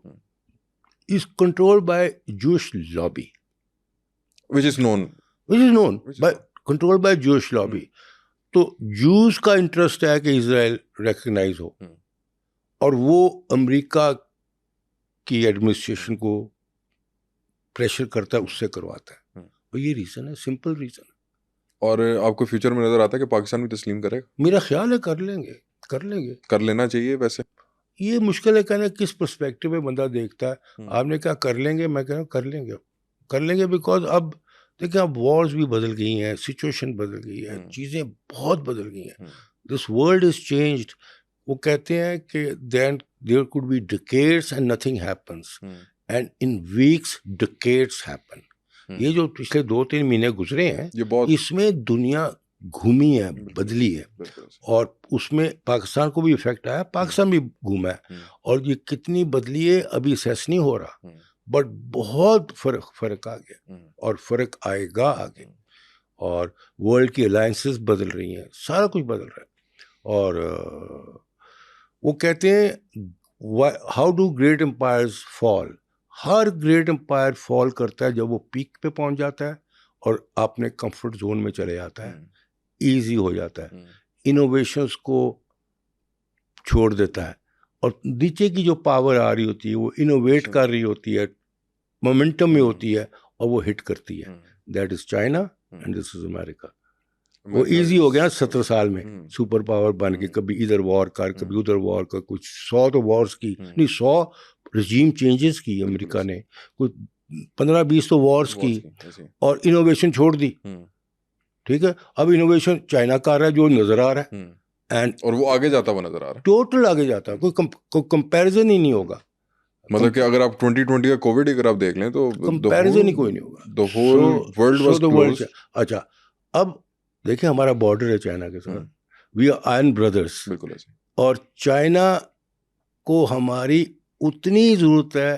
is controlled by Jewish lobby, which is known by controlled by Jewish lobby. تو جوز کا انٹرسٹ ہے کہ اسرائیل ریکگنائز ہو، اور وہ امریکہ کی ایڈمنسٹریشن کو پریشر کرتا ہے، اس سے کرواتا ہے. اور یہ ریزن ہے، سمپل ریزن ہے. اور آپ کو فیوچر میں نظر آتا ہے کہ پاکستان بھی تسلیم کرے گا؟ میرا خیال ہے کر لیں گے. کر لینا چاہیے. ویسے یہ مشکل ہے کہنا کس پرسپیکٹو میں بندہ دیکھتا ہے. آپ نے کہا کر لیں گے، میں کہہ رہا ہوں کر لیں گے بیکاز اب دیکھیں اب وارز بھی بدل گئی ہیں، سچویشن بدل گئی ہے، چیزیں بہت بدل گئی ہیں. This world is changed. وہ کہتے ہیں کہ there could be decades and nothing happens, and in weeks decades happen. یہ جو پچھلے 2-3 مہینے گزرے ہیں، اس میں دنیا گھومی ہے، بدلی ہے، اور اس میں پاکستان کو بھی افیکٹ آیا، پاکستان بھی گھوما ہے. اور یہ کتنی بدلی ہے ابھی سیس نہیں ہو رہا، بٹ بہت فرق آ گیا، اور فرق آئے گا آگے. اور ورلڈ کی الائنسز بدل رہی ہیں، سارا کچھ بدل رہا ہے. اور وہ کہتے ہیں how do great empires fall. ہر گریٹ امپائر فال کرتا ہے جب وہ پیک پہ پہنچ جاتا ہے اور اپنے کمفرٹ زون میں چلے جاتا ہے، ایزی ہو جاتا ہے، انوویشنس کو چھوڑ دیتا ہے، اور نیچے کی جو پاور آ رہی ہوتی ہے وہ انوویٹ کر رہی ہوتی ہے، مومنٹم میں ہوتی ہے، اور وہ ہٹ کرتی ہے. That is China and this is America. وہ ایزی ہو گیا 17 سال میں سپر پاور بن کے، کبھی ادھر وار کر، کبھی ادھر وار کر، کچھ 100 تو وارز کی نہیں، 100 رجیم چینجز کی امریکہ نے، کچھ 15-20 تو وارز کی، اور انوویشن چھوڑ دی. ٹھیک ہے، اب انوویشن چائنا کا رہا ہے جو نظر آ رہا ہے، اور وہ آگے جاتا ہوا نظر آ رہا ہے، ٹوٹل آگے جاتا ہے، کوئی کمپیریزن ہی نہیں ہوگا. مطلب کہ اگر آپ 2020 کا کووڈ اگر آپ دیکھ لیں تو کمپیریزن ہی کوئی نہیں ہوگا. the whole world was closed. اچھا اب دیکھیں ہمارا بارڈر ہے چائنا کے ساتھ، وی آر آئرن بردرس. بالکل ایسے. اور چائنا کو ہماری اتنی ضرورت ہے،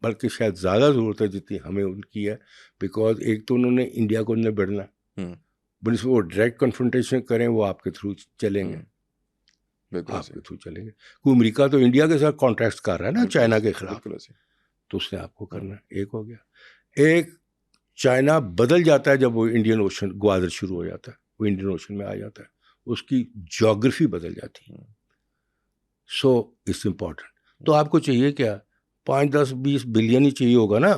بلکہ شاید زیادہ ضرورت ہے جتنی ہمیں ان کی ہے، بیکاز ایک تو انہوں نے انڈیا کو نبڑنا، بٹ اس میں وہ ڈائریکٹ کنفرنٹیشن کریں وہ آپ کے تھرو چلیں گے، آپ کے تھرو چلیں گے. کوئی امریکہ تو انڈیا کے ساتھ کانٹریکٹ کر رہا ہے نا چائنا کے خلاف، تو اس نے آپ کو کرنا ہے. ایک ہو گیا. ایک چائنا بدل جاتا ہے جب وہ انڈین اوشن گوادر شروع ہو جاتا ہے، وہ انڈین اوشن میں آ جاتا ہے، اس کی جیوگرفی بدل جاتی ہے. So it's important. تو آپ کو چاہیے کیا، 5-10-20 بلین ہی چاہیے ہوگا نا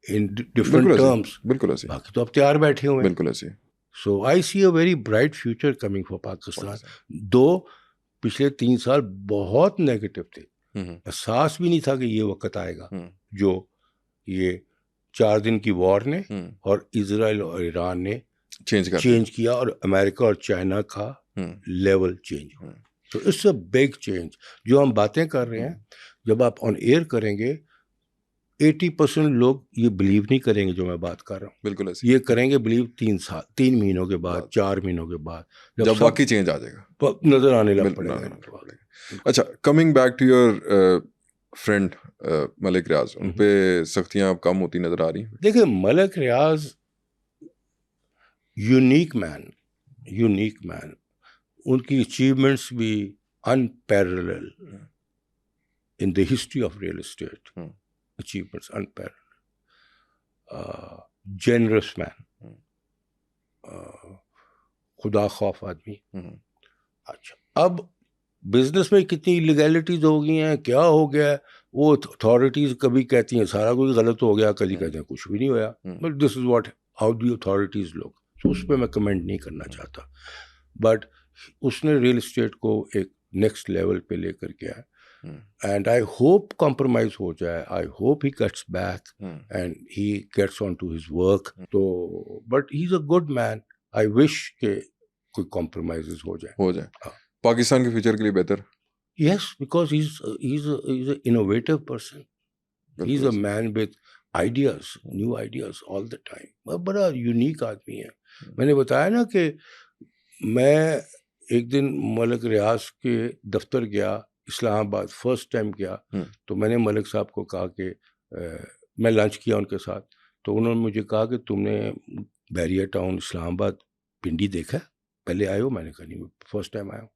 ان ڈفرنٹ ٹرمس. بالکل ایسے. باقی تو اب تیار بیٹھے ہوئے ہیں. بالکل ایسے. So I see a very bright future coming for Pakistan. پچھلے 3 سال بہت نیگیٹو تھے، احساس بھی نہیں تھا کہ یہ وقت آئے گا جو یہ 4 دن کی وار نے اور اسرائیل اور ایران نے چینج کیا، اور امریکہ اور چائنا کا لیول چینج ہوا. تو اٹس اے بگ چینج. جو ہم باتیں کر رہے ہیں جب آپ آن ایئر کریں گے 80% لوگ یہ بلیو نہیں کریں گے جو میں بات کر رہا ہوں. بالکل ایسے یہ کریں گے بلیو 3 مہینوں کے بعد, 4 مہینوں کے بعد, جب واقعی چینج آ جائے گا, نظر آنے لگ پڑے گا. اچھا, coming back to your friend Malik Riaz, ان پہ سختیاں اب کم ہوتی نظر آ رہی ہیں؟ دیکھیں, ملک ریاض یونیک مین, ان کی اچیومنٹس بھی unparalleled in the history of real estate. Achievements unparalleled. Generous man. خدا خوف آدمی. اچھا, اب بزنس میں کتنی لیگیلٹیز ہو گئی ہیں, کیا ہو گیا ہے, وہ اتھارٹیز کبھی کہتی ہیں سارا کوئی غلط ہو گیا, کبھی کہتے ہیں کچھ بھی نہیں ہوا. But this is what how the authorities لوگ. تو اس پہ میں کمنٹ نہیں کرنا چاہتا, بٹ اس نے ریئل اسٹیٹ کو ایک نیکسٹ لیول پہ لے کر گیا, اینڈ آئی ہوپ کمپرومائز ہو جائے, I hope he gets back and he gets on to his work. تو but he is a good man, I wish کہ کوئی کمپرومائز ہو جائے پاکستان کے فیوچر کے لیے بہتر. Yes, because he is a innovative person, he is a man with ideas, new ideas all the time. بڑا یونیک آدمی ہے. میں نے بتایا نا کہ میں ایک دن ملک ریاض کے دفتر گیا, اسلام آباد فرسٹ ٹائم گیا, تو میں نے ملک صاحب کو کہا کہ میں لنچ کیا ان کے ساتھ, تو انہوں نے مجھے کہا کہ تم نے بیریا ٹاؤن اسلام آباد پنڈی دیکھا, پہلے آئے ہو؟ میں نے کہا نہیں, فرسٹ ٹائم آیا ہوں.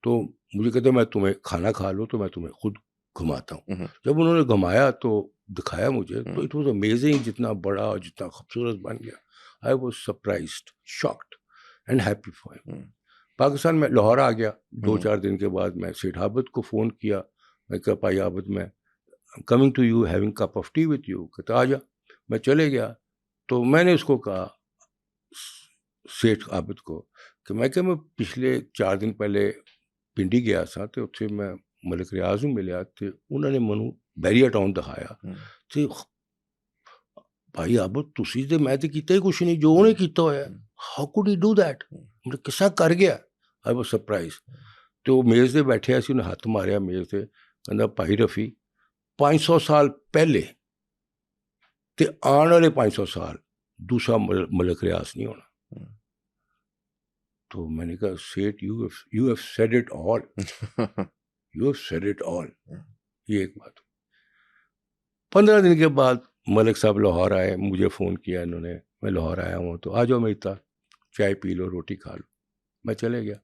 تو مجھے کہتے میں تمہیں کھانا کھا لو تو میں تمہیں خود گھماتا ہوں. جب انہوں نے گھمایا تو دکھایا مجھے, تو اٹ واز امیزنگ, جتنا بڑا اور جتنا خوبصورت بن گیا. I was surprised, shocked and happy for ہم. پاکستان میں لاہور آ گیا, 2-4 دن کے بعد میں سیٹھ عابد کو فون کیا, میں کہا بھائی عابد میں coming to you, having cup of tea with you. کہتا آ جا. میں چلے گیا. تو میں نے اس کو کہا سیٹھ عابد کو کہ میں پچھلے 4 دن پہلے پنڈی گیا تھا, تو اتنے میں ملک ریاض میں ملیا, تو انہوں نے منو بیریا ٹاؤن دکھایا. تو بھائی عابد تسی تے میں تے کیتا ہی کچھ نہیں, جو انہیں کیتا ہوا ہے, how could he do that, مطلب کسا کر گیا. I was surprise. تو میز دے بیٹھے اسی, انہیں ہاتھ ماریا میز تے, کہندا بھائی رفیع 500 سال پہلے تے آن والے 500 سال دوسرا ملک ریاض نہیں ہونا. تو میں نے کہا said you have said it all, you have said it all. یہ ایک بات. 15 دن کے بعد ملک صاحب لاہور آئے, مجھے فون کیا انہوں نے, میں لاہور آیا ہوں تو آ جاؤ میری طرح, چائے پی لو, روٹی کھا لو. میں چلے گیا.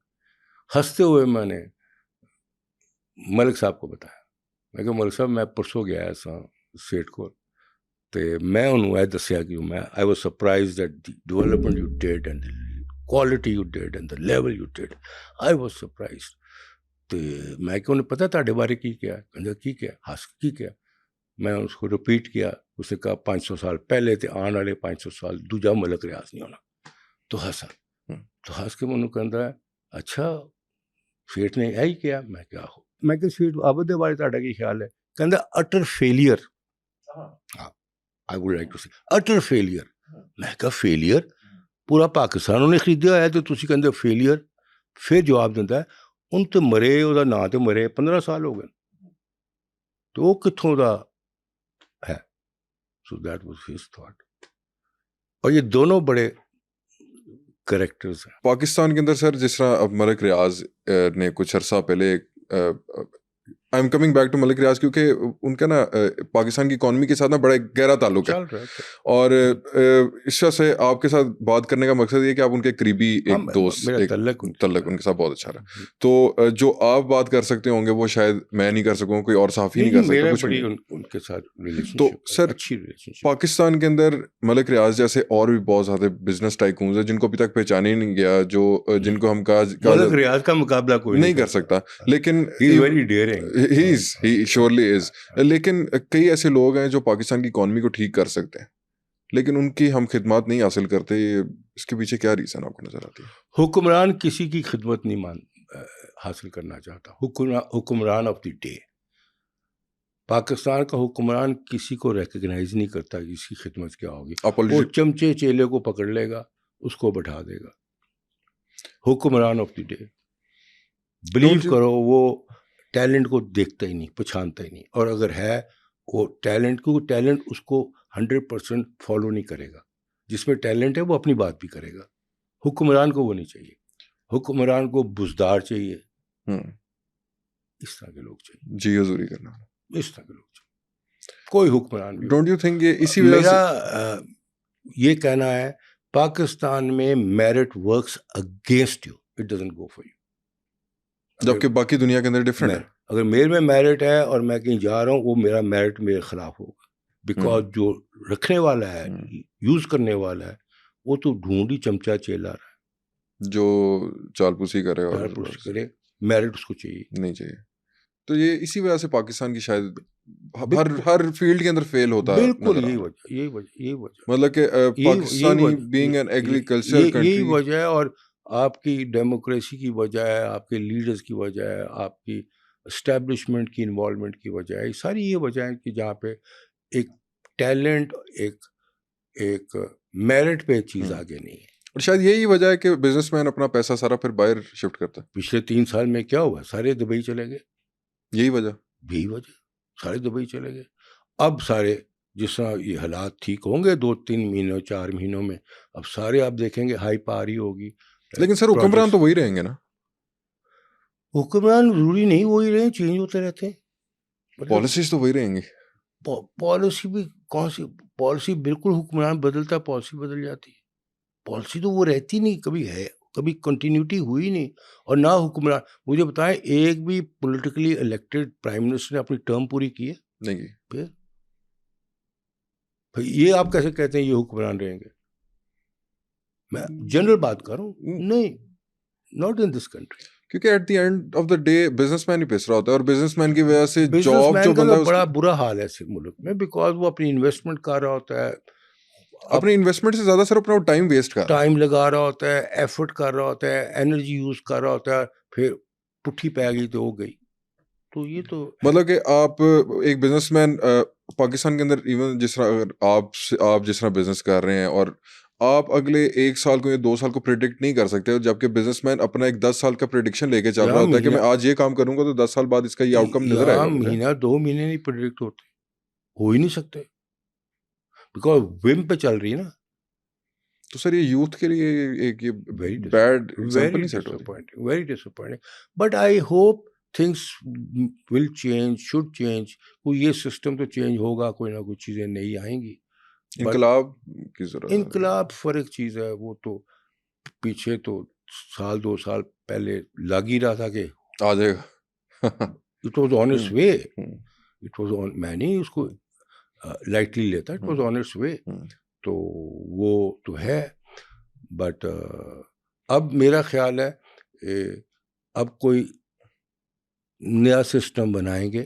ہنستے ہوئے میں نے ملک صاحب کو بتایا, میں کہ ملک صاحب میں پرسوں گیا ایسا سیٹ کو, تو میں انہوں نے دسیا کہ میں I was surprise that the development you did and the quality you did and the level you did. I was surprise. تو میں کہ انہیں پتہ تھوڑے بارے کی کیا, کہا کی کیا, ہنس کی کیا. میں اس کو رپیٹ کیا. اس نے کہا 500 سال پہلے تے آن والے 500 سال دوجا ملک ریاض نہیں ہونا. تو ہنسا. تو ہنس کے منوں کہندا ہے اچھا سیٹ نے یہی کیا. میں کیا ہو, میں کہ سیٹ عابد دے بارے تہاڈا کی خیال ہے؟ کہندا utter failure. I would like to see utter failure. میں کہا فیلئر پورا پاکستان انہیں خریدیا ہوا ہے تو تسی کہندے فیلئر. پھر جواب دیندا ہے ان تے مرے, وہ نا تے مرے 15 سال ہو گئے, تو وہ کتھوں دا ہے. So that was his thought. اور یہ دونوں بڑے کریکٹرز ہیں پاکستان کے اندر. سر جس طرح اب ملک ریاض نے کچھ عرصہ پہلے, I am coming back to Malik Riaz, کیونکہ ان کا نا پاکستان کی اکانومی کے ساتھ نا بڑا گہرا تعلق ہے, اور اس وجہ سے آپ کے ساتھ بات کرنے کا مقصد یہ کہ آپ ان کے قریبی ایک دوست, تعلق ان کے ساتھ بہت اچھا رہا. تو جو آپ بات کر سکتے ہوں گے وہ شاید میں نہیں کر سکوں, کوئی اور صحافی نہیں کر سکتا کچھ بھی. ان کے ساتھ تو سر پاکستان کے اندر ملک ریاض جیسے اور بھی بہت زیادہ بزنس ٹائکونز ہیں جن کو ابھی تک پہچانا ہی نہیں گیا, جو جن کو ہم ملک ریاض کا مقابلہ کوئی نہیں کر سکتا, لیکن he surely is. لیکن کئی ایسے لوگ ہیں جو پاکستان کی اکانومی کو ٹھیک کر سکتے ہیں, لیکن ان کی ہم خدمات نہیں حاصل کرتے. اس کے پیچھے کیا ریزن آپ کو نظر آتی ہے؟ حکمران کسی کی خدمت نہیں حاصل کرنا چاہتا. حکمران آف دی ڈے, پاکستان کا حکمران کسی کو ریکگنائز نہیں کرتا کہ اس کی خدمت کیا ہوگی. وہ چمچے چیلے کو پکڑ لے گا, اس کو بٹھا دے گا. حکمران آف دی ڈے بلیو کرو وہ ٹیلنٹ کو دیکھتا ہی نہیں, پہچانتا ہی نہیں, اور اگر ہے وہ ٹیلنٹ کو ٹیلنٹ اس کو 100% فالو نہیں کرے گا. جس میں ٹیلنٹ ہے وہ اپنی بات بھی کرے گا. حکمران کو وہ نہیں چاہیے. حکمران کو بزدار چاہیے. اس طرح کے لوگ چاہیے. جی حضوری کرنا. اس طرح کے لوگ چاہیے. کوئی حکمران بھی. ڈونٹ یو تھنک یہ اسی وجہ سے میرا یہ کہنا ہے پاکستان میں merit works against you, it doesn't go for you. جبکہ باقی دنیا کے اندر ڈفرینٹ ہے. اگر میرے میں میرٹ ہے اور میں کہیں جا رہا ہوں, وہ میرا میرٹ میرے خلاف ہوگا. بیکاز جو رکھنے والا ہے, یوز کرنے والا ہے, وہ تو ڈھونڈی چمچہ چیلا رہا ہے, جو چالپوسی کرے اور کرے. میرٹ اس کو چاہیے نہیں چاہیے. تو یہ اسی وجہ سے پاکستان کی شاید ہر فیلڈ کے اندر فیل ہوتا ہے. بالکل یہی وجہ مطلب کہ Pakistani being an agricultural country, یہی وجہ ہے. اور آپ کی ڈیموکریسی کی وجہ ہے, آپ کے لیڈرز کی وجہ ہے, آپ کی اسٹیبلشمنٹ کی انوالومنٹ کی وجہ ہے. ساری یہ وجہ ہے کہ جہاں پہ ایک ٹیلنٹ, ایک میرٹ پہ چیز آگے نہیں ہے. اور شاید یہی وجہ ہے کہ بزنس مین اپنا پیسہ سارا پھر باہر شفٹ کرتا ہے. پچھلے 3 سال میں کیا ہوا, سارے دبئی چلے گئے. یہی وجہ سارے دبئی چلے گئے. اب سارے جس طرح یہ حالات ٹھیک ہوں گے 2-3 مہینوں 4 مہینوں میں, اب سارے آپ دیکھیں گے ہائپ آ رہی ہوگی. لیکن سر حکمران تو وہی رہیں گے نا. حکمران ضروری نہیں وہی رہیں, چینج ہوتے رہتے ہیں. پالیسیز تو وہی رہیں گی. پالیسی بھی کون سی پالیسی, بالکل حکمران بدلتا ہے پالیسی بدل جاتی ہے. پالیسی تو وہ رہتی نہیں, کبھی ہے, کبھی کنٹینیوٹی ہوئی نہیں. اور نہ حکمران, مجھے بتائیں ایک بھی پولیٹیکلی الیکٹڈ پرائم منسٹر نے اپنی ٹرم پوری کی ہے؟ نہیں. پھر یہ آپ کیسے کہتے ہیں یہ حکمران رہیں گے؟ میں جنرل بات کر رہا ہوں. نہیں, ناٹ ان دس کنٹری. کیونکہ at the end of the day businessman ہی پیس رہا ہوتا ہے, اور بزنس مین کی وجہ سے جاب جو بندہ ہے بڑا برا حال ہے اس ملک میں, بیکاز وہ اپنی انویسٹمنٹ کر رہا ہوتا ہے, اپنی انویسٹمنٹ سے زیادہ صرف اپنا ٹائم ویسٹ کر رہا ہے, ٹائم لگا رہا ہوتا ہے, ایفرٹ کر رہا ہوتا ہے, انرجی یوز کر رہا ہوتا ہے, پھر پٹھی پہ گئی تو ہو گئی. تو یہ تو مطلب کہ آپ ایک بزنس مین پاکستان کے اندر ایون جس طرح اگر آپ جس طرح بزنس کر رہے ہیں, اور آپ اگلے 1 سال کو یا 2 سال کو پریڈکٹ نہیں کر سکتے, جبکہ بزنس مین اپنا ایک 10 سال کا پریڈکشن لے کے چل رہا ہوتا ہے کہ میں آج یہ کام کروں گا تو 10 سال بعد اس کا یہ آؤٹ کم نظر آئے گا. مہینہ 2 مہینے نہیں پریڈکٹ ہوتے, ہو ہی نہیں سکتے, بیکاز وم پہ چل رہی ہے نا. تو سر یہ یوتھ کے لیے ایک یہ بیڈ ایگزامپل نہیں سیٹ ہوتی. Very ڈسپوائنٹنگ. But I hope things will change, should change. کوئی یہ سسٹم تو چینج ہوگا, کوئی نہ کوئی چیزیں نئی آئیں گی. انقلاب کی ضرورت. انقلاب فرق چیز ہے, وہ تو پیچھے تو 1-2 سال پہلے لگ ہی رہا تھا کہ آ جائے گا. It was on its way. It was on, میں نہیں اس کو لائٹلی لیتا, it was on its way. تو وہ تو ہے. بٹ اب میرا خیال ہے اب کوئی نیا سسٹم بنائیں گے,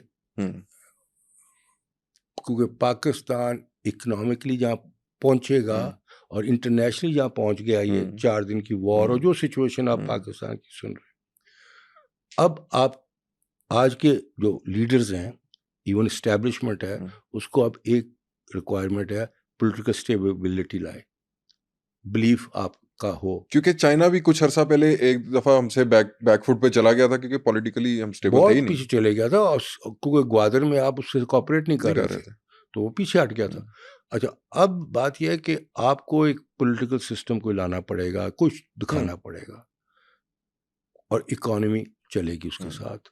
کیونکہ پاکستان اکنامکلی جہاں پہنچے گا اور انٹرنیشنلی جہاں پہنچ گیا, یہ 4 دن کی وار اور جو سچویشن آپ پاکستان کی سن رہے ہیں, اب آپ آج کے جو لیڈرز ہیں, ایون اسٹیبلشمنٹ ہے, اس کو اب ایک ریکوائرمنٹ ہے, پولیٹیکل اسٹیبلٹی لائے, بلیف آپ کا ہو. کیونکہ چائنا بھی کچھ عرصہ پہلے ایک دفعہ ہم سے بیک فٹ پہ چلا گیا تھا, کیونکہ پولیٹیکلی ہم اسٹیبل تھے ہی نہیں, بہت پیچھے چلے گیا تھا, کیونکہ گوادر میں آپ اس سے کوآپریٹ نہیں کر رہے تھے, تو وہ پیچھے ہٹ گیا تھا. اچھا, اب بات یہ ہے کہ آپ کو ایک پولیٹیکل سسٹم کو لانا پڑے گا, کچھ دکھانا پڑے گا, اور اکانومی چلے گی اس کے ساتھ.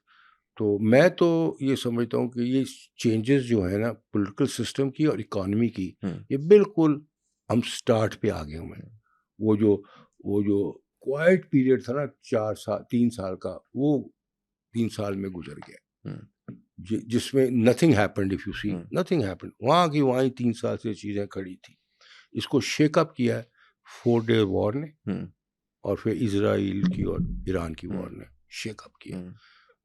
تو میں تو یہ سمجھتا ہوں کہ یہ چینجز جو ہیں نا پولیٹیکل سسٹم کی اور اکانومی کی, یہ بالکل ہم سٹارٹ پہ آ گئے ہوئے ہیں. وہ جو کوائٹ پیریڈ تھا نا 3 سال کا, وہ 3 سال میں گزر گیا, جس میں nothing happened. If you see, nothing happened. وہاں کی وہاں 3 سال سے چیزیں کھڑی تھی. اس کو شیک اپ کیا ہے 4 ڈے وار نے, اور پھر اسرائیل کی اور ایران کی وار نے شیک اپ کیا.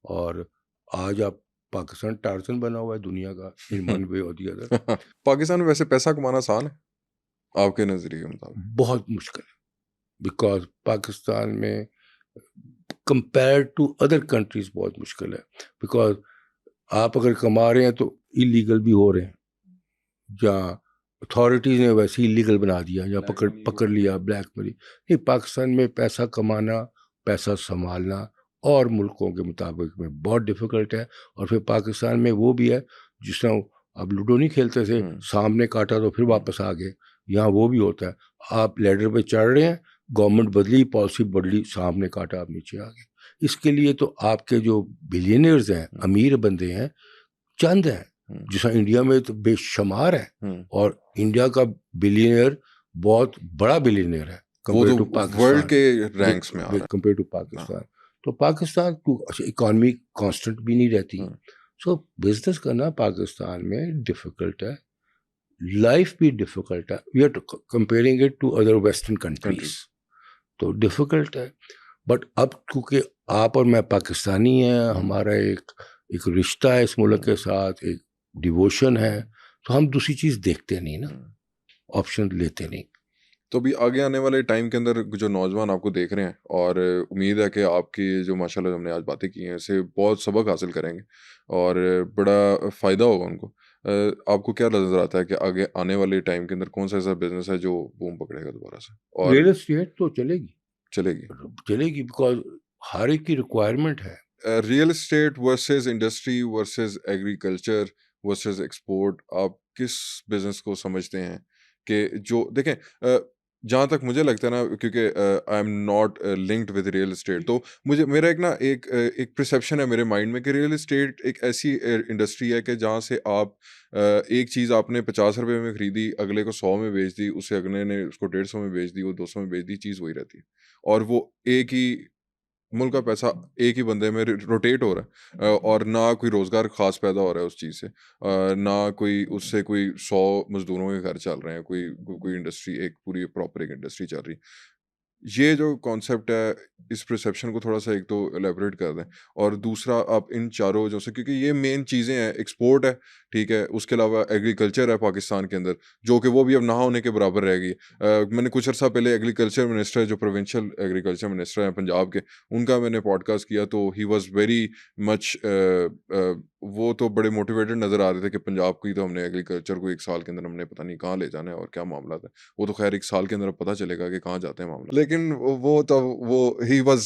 اور آج آپ پاکستان ٹارزن بنا ہوا ہے دنیا کا, ان ون وے اور دی ادر. پاکستان میں ویسے پیسہ کمانا آسان ہے آپ کے نظریے کے مطابق؟ بہت مشکل ہے, بیکاز پاکستان میں کمپیئر ٹو ادر کنٹریز بہت مشکل ہے. بیکاز آپ اگر کما رہے ہیں تو ایلیگل بھی ہو رہے ہیں, جہاں اتھارٹیز نے ویسے ہی ایلیگل بنا دیا, یا پکڑ لیا بلیک منی. نہیں, پاکستان میں پیسہ کمانا, پیسہ سنبھالنا اور ملکوں کے مطابق میں بہت ڈیفیکلٹ ہے. اور پھر پاکستان میں وہ بھی ہے, جس طرح اب لوڈو نہیں کھیلتے تھے, سامنے کاٹا تو پھر واپس آ گئے. یہاں وہ بھی ہوتا ہے, آپ لیڈر پہ چڑھ رہے ہیں, گورنمنٹ بدلی, پالیسی بدلی, سامنے کاٹا آپ نیچے آ گئے. اس کے لیے تو آپ کے جو بلینئرز ہیں, امیر بندے ہیں, چند ہیں. جیسا انڈیا میں تو بے شمار ہے, اور انڈیا کا بلینئر بہت بڑا بلینئر ہے کمپیئر ٹو ورلڈ کے پاکستان, رینکس میں آ رہا ہے کمپیئر ٹو پاکستان. تو پاکستان کو اکانومی کانسٹنٹ بھی نہیں رہتی. سو بزنس کرنا پاکستان میں ڈیفیکلٹ ہے, لائف بھی ڈیفیکلٹ ہے. We are comparing it to other western countries, تو ڈیفیکلٹ ہے. بٹ اب کیونکہ آپ اور میں پاکستانی ہیں, ہمارا ایک رشتہ ہے اس ملک کے ساتھ, ایک ڈیووشن ہے, تو ہم دوسری چیز دیکھتے نہیں نا, آپشن لیتے نہیں. تو ابھی آگے آنے والے ٹائم کے اندر جو نوجوان آپ کو دیکھ رہے ہیں, اور امید ہے کہ آپ کی جو ماشاءاللہ ہم نے آج باتیں کی ہیں اس سے بہت سبق حاصل کریں گے اور بڑا فائدہ ہوگا ان کو. آپ کو کیا نظر آتا ہے کہ آگے آنے والے ٹائم کے اندر کون سا ایسا بزنس ہے جو بوم پکڑے گا دوبارہ سے؟ اور ریئل اسٹیٹ تو چلے گی بیکاز ہر ایک کی ریکوائرمنٹ ہے. Real estate versus industry versus agriculture versus export, آپ کس بزنس کو سمجھتے ہیں کہ جو دیکھیں جہاں تک مجھے لگتا ہے نا, کیونکہ I am not linked with real estate, تو مجھے میرا ایک پرسیپشن ہے میرے مائنڈ میں کہ ریئل اسٹیٹ ایک ایسی انڈسٹری ہے کہ جہاں سے آپ ایک چیز آپ نے 50 روپے میں خریدی, اگلے کو 100 میں بیچ دی, اسے اگلے نے اس کو 150 میں بیچ دی, وہ 200 میں بیچ دی, چیز وہی رہتی ہے, اور وہ ایک ہی ملک کا پیسہ ایک ہی بندے میں روٹیٹ ہو رہا ہے, اور نہ کوئی روزگار خاص پیدا ہو رہا ہے اس چیز سے, نہ کوئی اس سے کوئی 100 مزدوروں کے گھر چل رہے ہیں, کوئی انڈسٹری ایک پوری پراپر ایک انڈسٹری چل رہی. یہ جو کانسیپٹ ہے اس پرسیپشن کو تھوڑا سا ایک تو الیبوریٹ کر دیں, اور دوسرا آپ ان چاروں جو سے, کیونکہ یہ مین چیزیں ہیں, ایکسپورٹ ہے ٹھیک ہے, اس کے علاوہ ایگریکلچر ہے پاکستان کے اندر جو کہ وہ بھی اب نہ ہونے کے برابر رہ گئی. میں نے کچھ عرصہ پہلے ایگریکلچر منسٹر جو پروونشل ایگریکلچر منسٹر ہیں پنجاب کے, ان کا میں نے پوڈ کاسٹ کیا, تو ہی واز ویری مچ, وہ تو بڑے موٹیویٹڈ نظر آ رہے تھے کہ پنجاب کی تو ہم نے ایگریکلچر کو 1 سال کے اندر ہم نے پتہ نہیں کہاں لے جانا ہے اور کیا معاملات ہے. وہ تو خیر 1 سال کے اندر پتہ چلے گا کہ کہاں جاتے ہیں معاملات, لیکن وہ ہی واز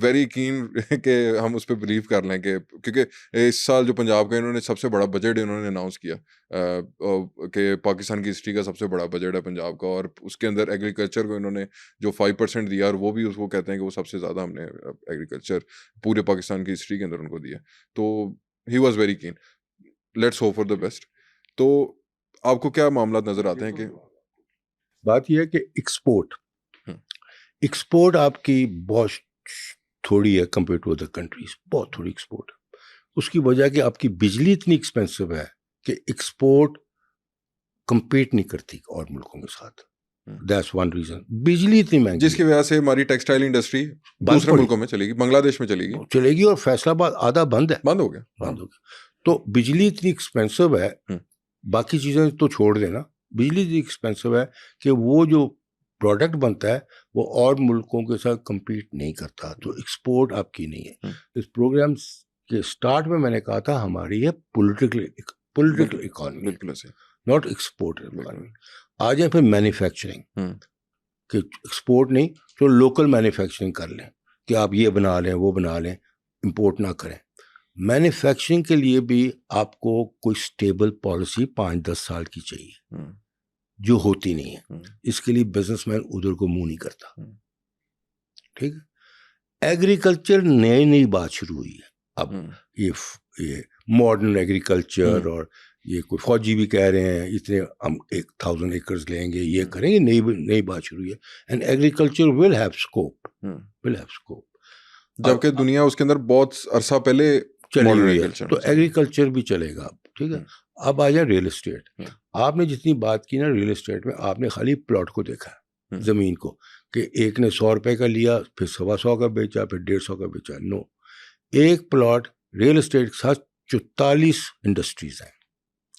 ویری کین کہ ہم اس پہ بلیو کر لیں کہ کیونکہ اس سال جو پنجاب کا انہوں نے سب سے بڑا بجٹ انہوں نے اناؤنس کیا کہ پاکستان کی ہسٹری کا سب سے بڑا بجٹ ہے پنجاب کا, اور اس کے اندر ایگریکلچر کو انہوں نے جو 5% دیا, اور وہ بھی اس کو کہتے ہیں کہ وہ سب سے زیادہ ہم نے ایگریکلچر پورے پاکستان کی ہسٹری کے اندر ان کو دیا. تو he was very keen, let's hope for the best. تو آپ کو کیا معاملات نظر آتے ہیں کہ بات یہ ہے کہ ایکسپورٹ آپ کی بہت تھوڑی ہے کمپیئر ٹو ادر کنٹریز, بہت تھوڑی ایکسپورٹ ہے. اس کی وجہ کہ آپ کی بجلی اتنی ایکسپینسو ہے کہ ایکسپورٹ کمپیٹ نہیں کرتی اور ملکوں کے ساتھ. دیٹس ون ریزن, بجلی اتنی مہنگی جس کی وجہ سے ہماری ٹیکسٹائل انڈسٹری دوسرے ملکوں میں چلے گی, بنگلہ دیش میں چلے گی, اور فیصل آباد آدھا بند ہو گیا. تو بجلی اتنی ایکسپینسو ہے, باقی چیزیں تو چھوڑ دینا, بجلی اتنی ایکسپینسو ہے کہ وہ جو پروڈکٹ بنتا ہے وہ اور ملکوں کے ساتھ کمپیٹ نہیں کرتا, تو ایکسپورٹ آپ کی نہیں ہے. اس پروگرام کے اسٹارٹ میں نے کہا تھا ہماری ہے political economy, not export economy. آ جائیں پھر مینوفیکچرنگ, کہ ایکسپورٹ نہیں تو لوکل مینوفیکچرنگ کر لیں, کہ آپ یہ بنا لیں وہ بنا لیں, امپورٹ نہ کریں. مینوفیکچرنگ کے لیے بھی آپ کو کوئی اسٹیبل پالیسی 5-10 سال کی چاہیے, جو ہوتی نہیں ہے. اس کے لیے بزنس مین ادھر کو منہ نہیں کرتا. ٹھیک ہے, ایگریکلچر نئی بات شروع ہوئی ہے اب, یہ ماڈرن ایگریکلچر, اور یہ کوئی فوجی بھی کہہ رہے ہیں اتنے ہم 1000 ایکرز لیں گے, یہ کریں گے, نئی بات شروع ہوئی ہے. And agriculture will have scope, جبکہ دنیا اس کے اندر بہت عرصہ پہلے چلی ہوئی ہے, تو ایگریکلچر بھی چلے گا. ٹھیک ہے, اب آ جائے ریئل اسٹیٹ. آپ نے جتنی بات کی نا ریئل اسٹیٹ میں, آپ نے خالی پلاٹ کو دیکھا, زمین کو, کہ ایک نے 100 روپے کا لیا, پھر 125 کا بیچا, پھر 150 کا بیچا. نو, ایک پلاٹ ریئل اسٹیٹ کے ساتھ 44 انڈسٹریز ہیں.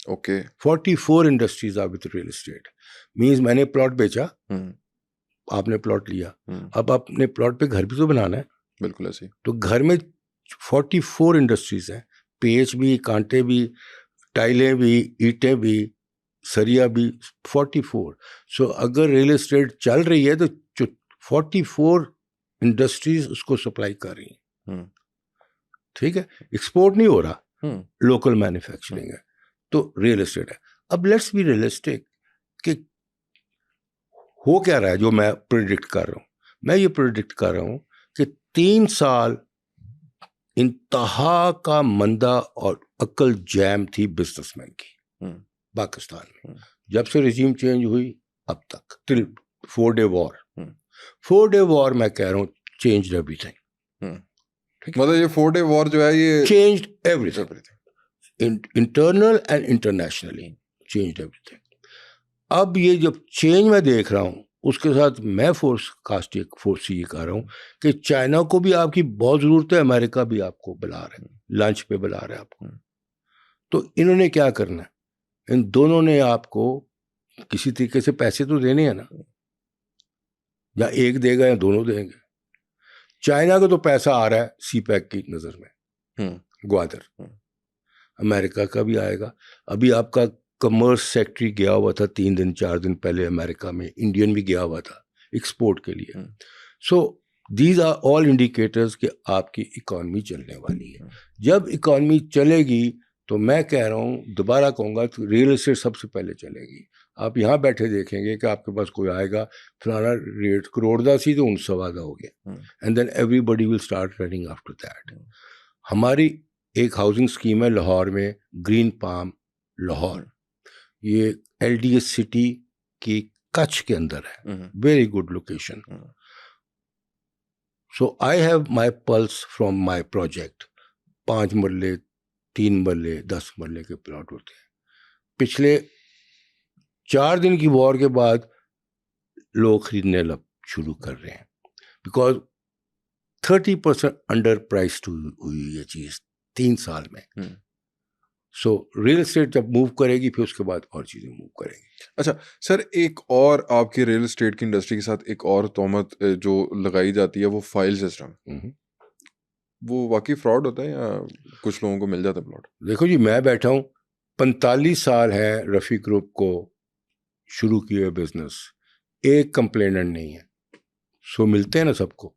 Okay, 44 industries are with real estate. Means میں نے پلاٹ بیچا, آپ نے پلاٹ لیا, اب آپ نے پلاٹ پہ گھر بھی تو بنانا ہے. بالکل ایسے. تو گھر میں 44 انڈسٹریز ہیں, پیچ بھی, کانٹے بھی, ٹائلیں بھی, اینٹیں بھی, سریا بھی, 44. سو اگر ریئل اسٹیٹ چل رہی ہے تو 44 انڈسٹریز اس کو سپلائی کر رہی ہیں. ٹھیک ہے, ایکسپورٹ نہیں ہو رہا, لوکل مینوفیکچرنگ ہے. تو ریئل اسٹیٹ ہے. اب لیٹس بی ریئلسٹک کہ ہو کیا رہا ہے جو میں پریڈکٹ کر رہا ہوں. میں یہ پریڈکٹ کر رہا ہوں کہ 3 سال انتہا کا مندہ اور عقل جیم تھی بزنس مین کی پاکستان میں, جب سے رجیم چینج ہوئی اب تک ٹل 4 Day War. 4 Day War میں کہہ رہا ہوں چینج ایوری تھنگ. مطلب یہ 4 Day War جو ہے یہ change every thing, internal and internationally change every thing. اب یہ جب چینج میں دیکھ رہا ہوں اس کے ساتھ میں فورس یہ کر رہا ہوں کہ چائنا کو بھی آپ کی بہت ضرورت ہے, امریکہ بھی آپ کو بلا رہے ہیں, لنچ پہ بلا رہے ہیں آپ کو. تو انہوں نے کیا کرنا ہے, ان دونوں نے آپ کو کسی طریقے سے پیسے تو دینے ہیں نا, یا ایک دے گا یا دونوں دیں گے. چائنا کو تو پیسہ آ رہا ہے سی پیک کی نظر میں, گوادر. امریکہ کا بھی آئے گا. ابھی آپ کا کمرس سیکٹری گیا ہوا تھا 3 دن 4 دن پہلے امریکہ میں, انڈین بھی گیا ہوا تھا ایکسپورٹ کے لیے. So these are all indicators کہ آپ کی اکانومی چلنے والی ہے. جب اکانومی چلے گی تو میں کہہ رہا ہوں, دوبارہ کہوں گا, ریئل اسٹیٹ سب سے پہلے چلے گی. آپ یہاں بیٹھے دیکھیں گے کہ آپ کے پاس کوئی آئے گا فلانا ریٹ کروڑ دا سی تو 19 ہو گیا, and then everybody will start running after that. ہماری ایک ہاؤسنگ اسکیم ہے لاہور میں, گرین پام لاہور. یہ ایل ڈی ایس سٹی کی کچھ کے اندر ہے, very good location. So I have my plus from my project. 5 مرلے 3 مرلے 10 مرلے کے پلاٹ ہوتے ہیں. پچھلے 4 دن کی وار کے بعد لوگ خریدنے شروع کر رہے ہیں, بیکاز 30% انڈر پرائسڈ ہوئی یہ چیز 3 سال میں. سو ریئل اسٹیٹ جب موو کرے گی پھر اس کے بعد اور چیزیں موو کریں گی. اچھا سر, ایک اور آپ کی ریئل اسٹیٹ کی انڈسٹری کے ساتھ ایک اور تہمت جو لگائی جاتی ہے وہ فائل سسٹم. وہ واقعی فراڈ ہوتا ہے یا کچھ لوگوں کو مل جاتا ہے پلاٹ؟ دیکھو جی, میں بیٹھا ہوں 45 سال ہے رفیع گروپ کو شروع کیے بزنس, ایک کمپلیننٹ نہیں ہے. سو ملتے ہیں نا سب کو,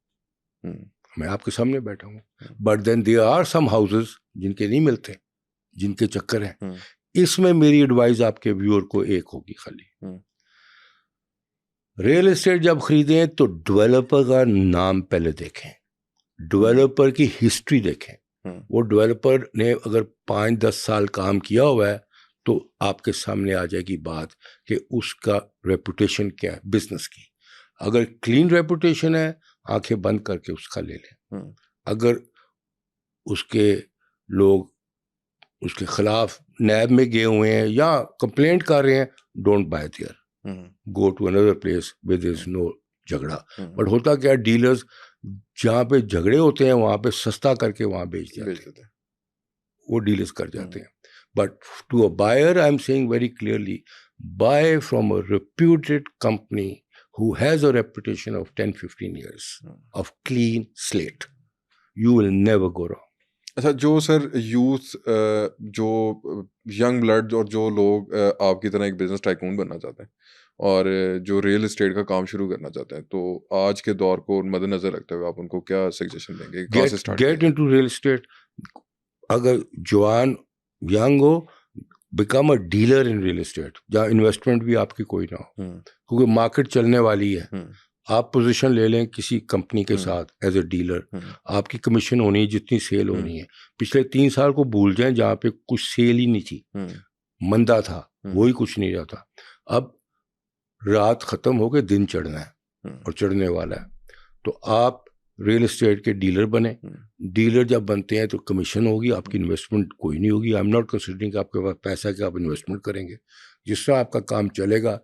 میں آپ کے سامنے بیٹھا ہوں. But then there are some houses جن کے نہیں ملتے, جن کے چکر ہیں. اس میں میری ایڈوائز آپ کے ویور کو ایک ہوگی خالی, ریئل اسٹیٹ جب خریدیں تو ڈیولپر کا نام پہلے دیکھیں, ڈیولپر کی ہسٹری دیکھیں. وہ ڈیولپر نے اگر 5-10 سال کام کیا ہوا ہے تو آپ کے سامنے آ جائے گی بات کہ اس کا ریپوٹیشن کیا ہے بزنس کی. اگر کلین ریپوٹیشن ہے آنکھیں بند کر کے اس کا لے لیں. اگر اس کے لوگ اس کے خلاف نیب میں گئے ہوئے ہیں یا کمپلینٹ کر رہے ہیں, don't buy there, go to another place where there is no جھگڑا. بٹ ہوتا کیا, ڈیلرز جہاں پہ جھگڑے ہوتے ہیں وہاں پہ سستا کر کے وہاں بیچ دیتے ہیں, وہ ڈیلرز کر جاتے ہیں. But to a buyer I am seeing very clearly, buy from a reputed company who has a reputation of 10-15 years of clean slate. You will never go wrong. اچھا, جو سر یوتھ, جو ینگ بلڈ اور جو لوگ آپ کی طرح ایک بزنس ٹائکون بننا چاہتے ہیں اور جو ریئل اسٹیٹ کا کام شروع کرنا چاہتے ہیں, تو آج کے دور کو مد نظر رکھتے ہوئے آپ ان کو کیا سجیشن دیں گے؟ Get into real estate. اگر جوان young who, become a dealer in real estate, جہاں انویسٹمنٹ بھی آپ کی کوئی نہ ہو, کیونکہ مارکیٹ چلنے والی ہے. آپ پوزیشن لے لیں کسی کمپنی کے ساتھ ایز اے ڈیلر, آپ کی کمیشن ہونی ہے جتنی سیل ہونی ہے. پچھلے 3 سال کو بھول جائیں جہاں پہ کچھ سیل ہی نہیں تھی, مندہ تھا, وہی کچھ نہیں رہا تھا. اب رات ختم ہو کے دن چڑھنا ہے اور چڑھنے والا ہے. تو آپ ریئل اسٹیٹ کے ڈیلر بنے. ڈیلر جب بنتے ہیں تو کمیشن ہوگی, آپ کی انویسٹمنٹ کوئی نہیں ہوگی. آئی ایم ناٹ کنسیڈرنگ کہ آپ کے پاس پیسہ کہ آپ انویسٹمنٹ کریں گے. جس طرح آپ کا کام چلے گا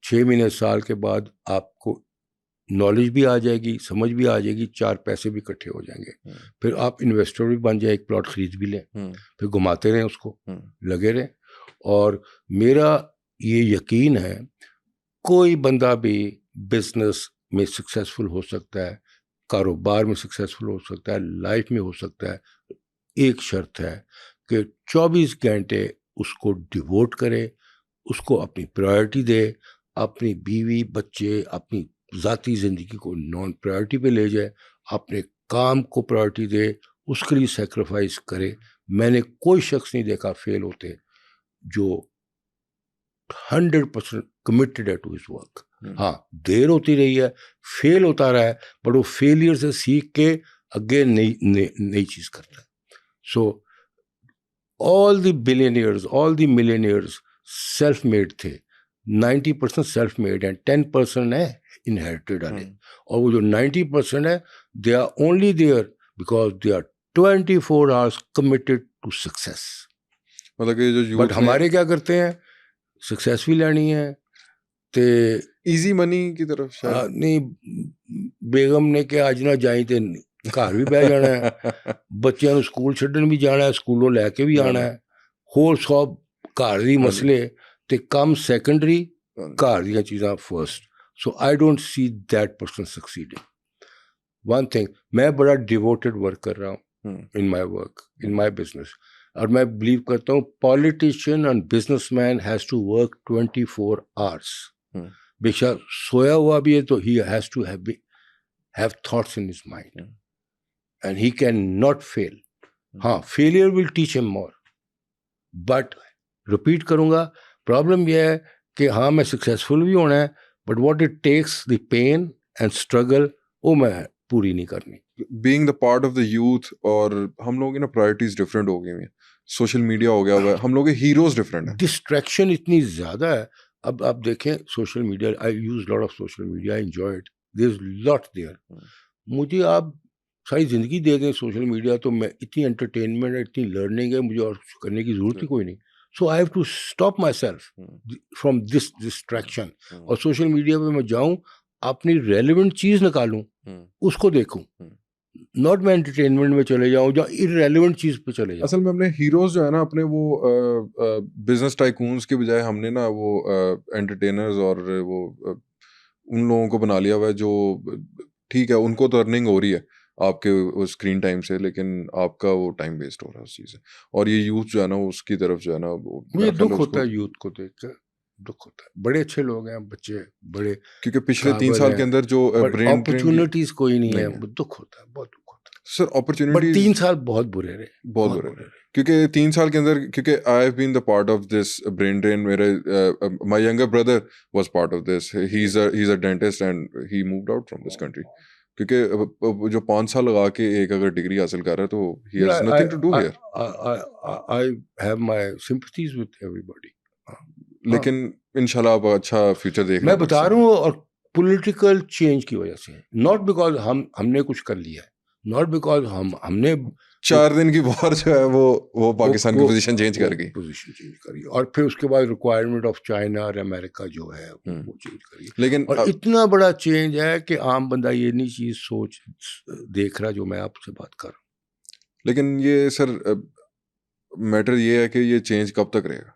6 مہینے سال کے بعد آپ کو نالج بھی آ جائے گی, سمجھ بھی آ جائے گی, 4 پیسے بھی اکٹھے ہو جائیں گے. پھر آپ انویسٹر بھی بن جائیں, ایک پلاٹ خرید بھی لیں, پھر گھماتے رہیں اس کو, لگے رہیں. اور میرا یہ یقین ہے کوئی بندہ بھی بزنس میں سکسیزفل ہو سکتا ہے, کاروبار میں سکسیزفل ہو سکتا ہے, لائف میں ہو سکتا ہے. ایک شرط ہے کہ 24 گھنٹے اس کو ڈیووٹ کرے, اس کو اپنی پرائرٹی دے, اپنی بیوی بچے اپنی ذاتی زندگی کو نان پرائرٹی پہ لے جائے, اپنے کام کو پرائرٹی دے, اس کے لیے سیکریفائس کرے. میں نے کوئی شخص نہیں دیکھا فیل ہوتے. جو 100% کمیٹڈ ہے ٹو ہز ورک. ہاں دیر ہوتی رہی ہے, فیل ہوتا رہا ہے, بٹ وہ فیلئر سے سیکھ کے اگے نئی چیز کرتا ہے. سو all the billionaires, all the millionaires self made تھے. 90% self made and 10% ہے inherited والے. اور وہ جو 90% ہے they are only there because they are 24 hours committed to success. مطلب کہ جو بٹ ہمارے کیا کرتے ہیں, سکسیس بھی لینی ہے تے ایزی منی کی طرف نہیں, بیگم نے کہ اج نہ جائیں تے گھر بھی بہ جانا ہے, بچیاں نوں سکول چھڈن بھی جانا ہے, سکولوں لے کے بھی آنا ہے, ہور سب گھر دی مسئلے تے کم سیکنڈری, گھر دیاں چیزاں first. So I don't see that person succeeding. One thing, میں بڑا ڈیووٹیڈ ورک کر رہا ہوں ان my work, in my business, اور میں بلیو کرتا ہوں politician and businessman has to work 24 hours. بے شک سویا ہوا بھی ہے تو ہی has to have thoughts in his mind and he can not fail. ہاں فیلئر ول ٹیچ ہم مور, بٹ ریپیٹ کروں گا, پرابلم یہ ہے کہ ہاں میں سکسیزفل بھی ہونا ہے, but what it takes the pain and struggle وہ میں پوری نہیں کرنی. Being the part of the youth, اور ہم لوگوں کی نا پرائرٹیز ڈفرینٹ ہو گئی ہیں, سوشل میڈیا ہو گیا ہوا ہے, ہم لوگ کے ہیروز ڈفرینٹ ہیں, ڈسٹریکشن اتنی زیادہ ہے. اب آپ دیکھیں social media, I use lot of social media, I enjoy it, there is lot there. مجھے آپ ساری زندگی دے دیں سوشل میڈیا تو میں اتنی انٹرٹینمنٹ ہے, اتنی لرننگ ہے, مجھے اور کرنے کی ضرورت ہی کوئی نہیں. So I have to stop myself from this distraction. اور سوشل میڈیا پہ میں جاؤں, اپنی ریلیونٹ چیز نکالوں, اس کو دیکھوں, ناٹ میں انٹرٹینمنٹ میں چلے جاؤں یا ارریلیونٹ چیز پہ چلے جاؤں. اصل میں اپنے ہیروز جو ہے نا, اپنے وہ بزنس ٹائکونس کے بجائے ہم نے نا وہ انٹرٹینرز اور وہ ان لوگوں کو بنا لیا ہوا ہے جو ٹھیک ہے ان کو تو ارننگ ہو رہی ہے آپ کے اسکرین ٹائم سے, لیکن آپ کا وہ ٹائم ویسٹ ہو رہا ہے اس چیز سے. اور یہ یوتھ جو ہے نا اس کی طرف جو ہے نا, مجھے دکھ ہوتا ہے یوتھ کو دیکھ کر, دکھ ہوتا ہے. بڑے اچھے لوگ ہیں بچے, بڑے, کیونکہ پچھلے 3 سال کے اندر جو اپرچونٹیز کوئی نہیں ہے, دکھ ہوتا ہے, بہت دکھ ہوتا ہے سر. اپرچونیٹیز 3 سال بہت برے رہے, بہت برے رہے, کیونکہ 3 سال کے اندر, کیونکہ I have been the part of this brain drain. میرے my younger brother was part of this, he is a dentist and he moved out from this country. کیونکہ جو 5 سال لگا کے ایک اگر ڈگری حاصل کر رہا ہے تو he has nothing to do here. I have my sympathies with everybody. لیکن انشاءاللہ آپ اچھا فیوچر دیکھ رہے ہیں. میں بتا رہا ہوں, اور پولیٹیکل چینج کی وجہ سے, ناٹ بیکاز ہم نے کچھ کر لیا ہے, ناٹ بیکاز ہم نے 4 دن کی وار جو ہے وہ پاکستان کی پوزیشن چینج کر گئی, اور پھر اس کے بعد ریکوائرمنٹ آف چائنا اور امریکہ جو ہے وہ چینج کری. لیکن اور اتنا بڑا چینج ہے کہ عام بندہ یہ نہیں چیز سوچ دیکھ رہا جو میں آپ سے بات کر رہا ہوں. لیکن یہ سر میٹر یہ ہے کہ یہ چینج کب تک رہے گا,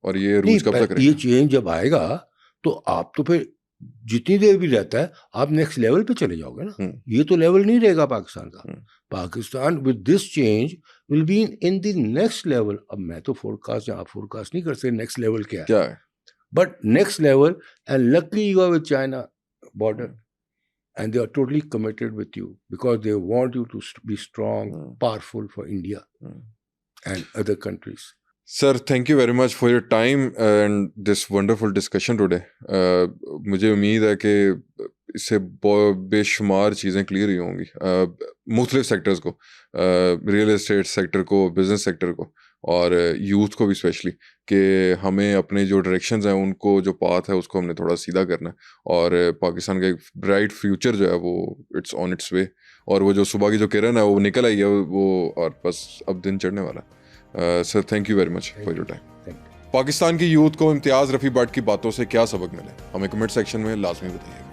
اور یہ روز کب تک رہے گا. یہ چینج جب آئے گا تو آپ تو پھر جتنی دیر بھی رہتا ہے آپ نیکسٹ لیول پہ چلے جاؤ گے نا. یہ تو لیول نہیں رہے گا پاکستان کا. Pakistan with this change will be in the next level. اب میں تو فورکاسٹ, آپ فورکاسٹ نہیں کر سکتے نیکسٹ لیول کیا ہے, but next level. And luckily you are with China border and they are totally committed with you because they want you to be strong, powerful for India and other countries. Sir thank you very much for your time and this wonderful discussion today. مجھے امید ہے کہ اس سے بے شمار چیزیں کلیئر ہی ہوں گی مختلف سیکٹرز کو, ریئل اسٹیٹ سیکٹر کو, بزنس سیکٹر کو, اور یوتھ کو بھی اسپیشلی, کہ ہمیں اپنے جو ڈائریکشنز ہیں ان کو, جو پاتھ ہے اس کو ہم نے تھوڑا سیدھا کرنا ہے, اور پاکستان کا ایک برائٹ فیوچر جو ہے وہ اٹس آن اٹس وے, اور وہ جو صبح کی جو کرن ہے وہ نکل آئی ہے وہ, اور بس اب دن چڑھنے والا ہے. سر thank you very much for your time. Pakistan کی یوتھ کو امتیاز رفیع بٹ کی باتوں سے کیا سبق ملے, ہمیں کمنٹ سیکشن میں لازمی بتائیے.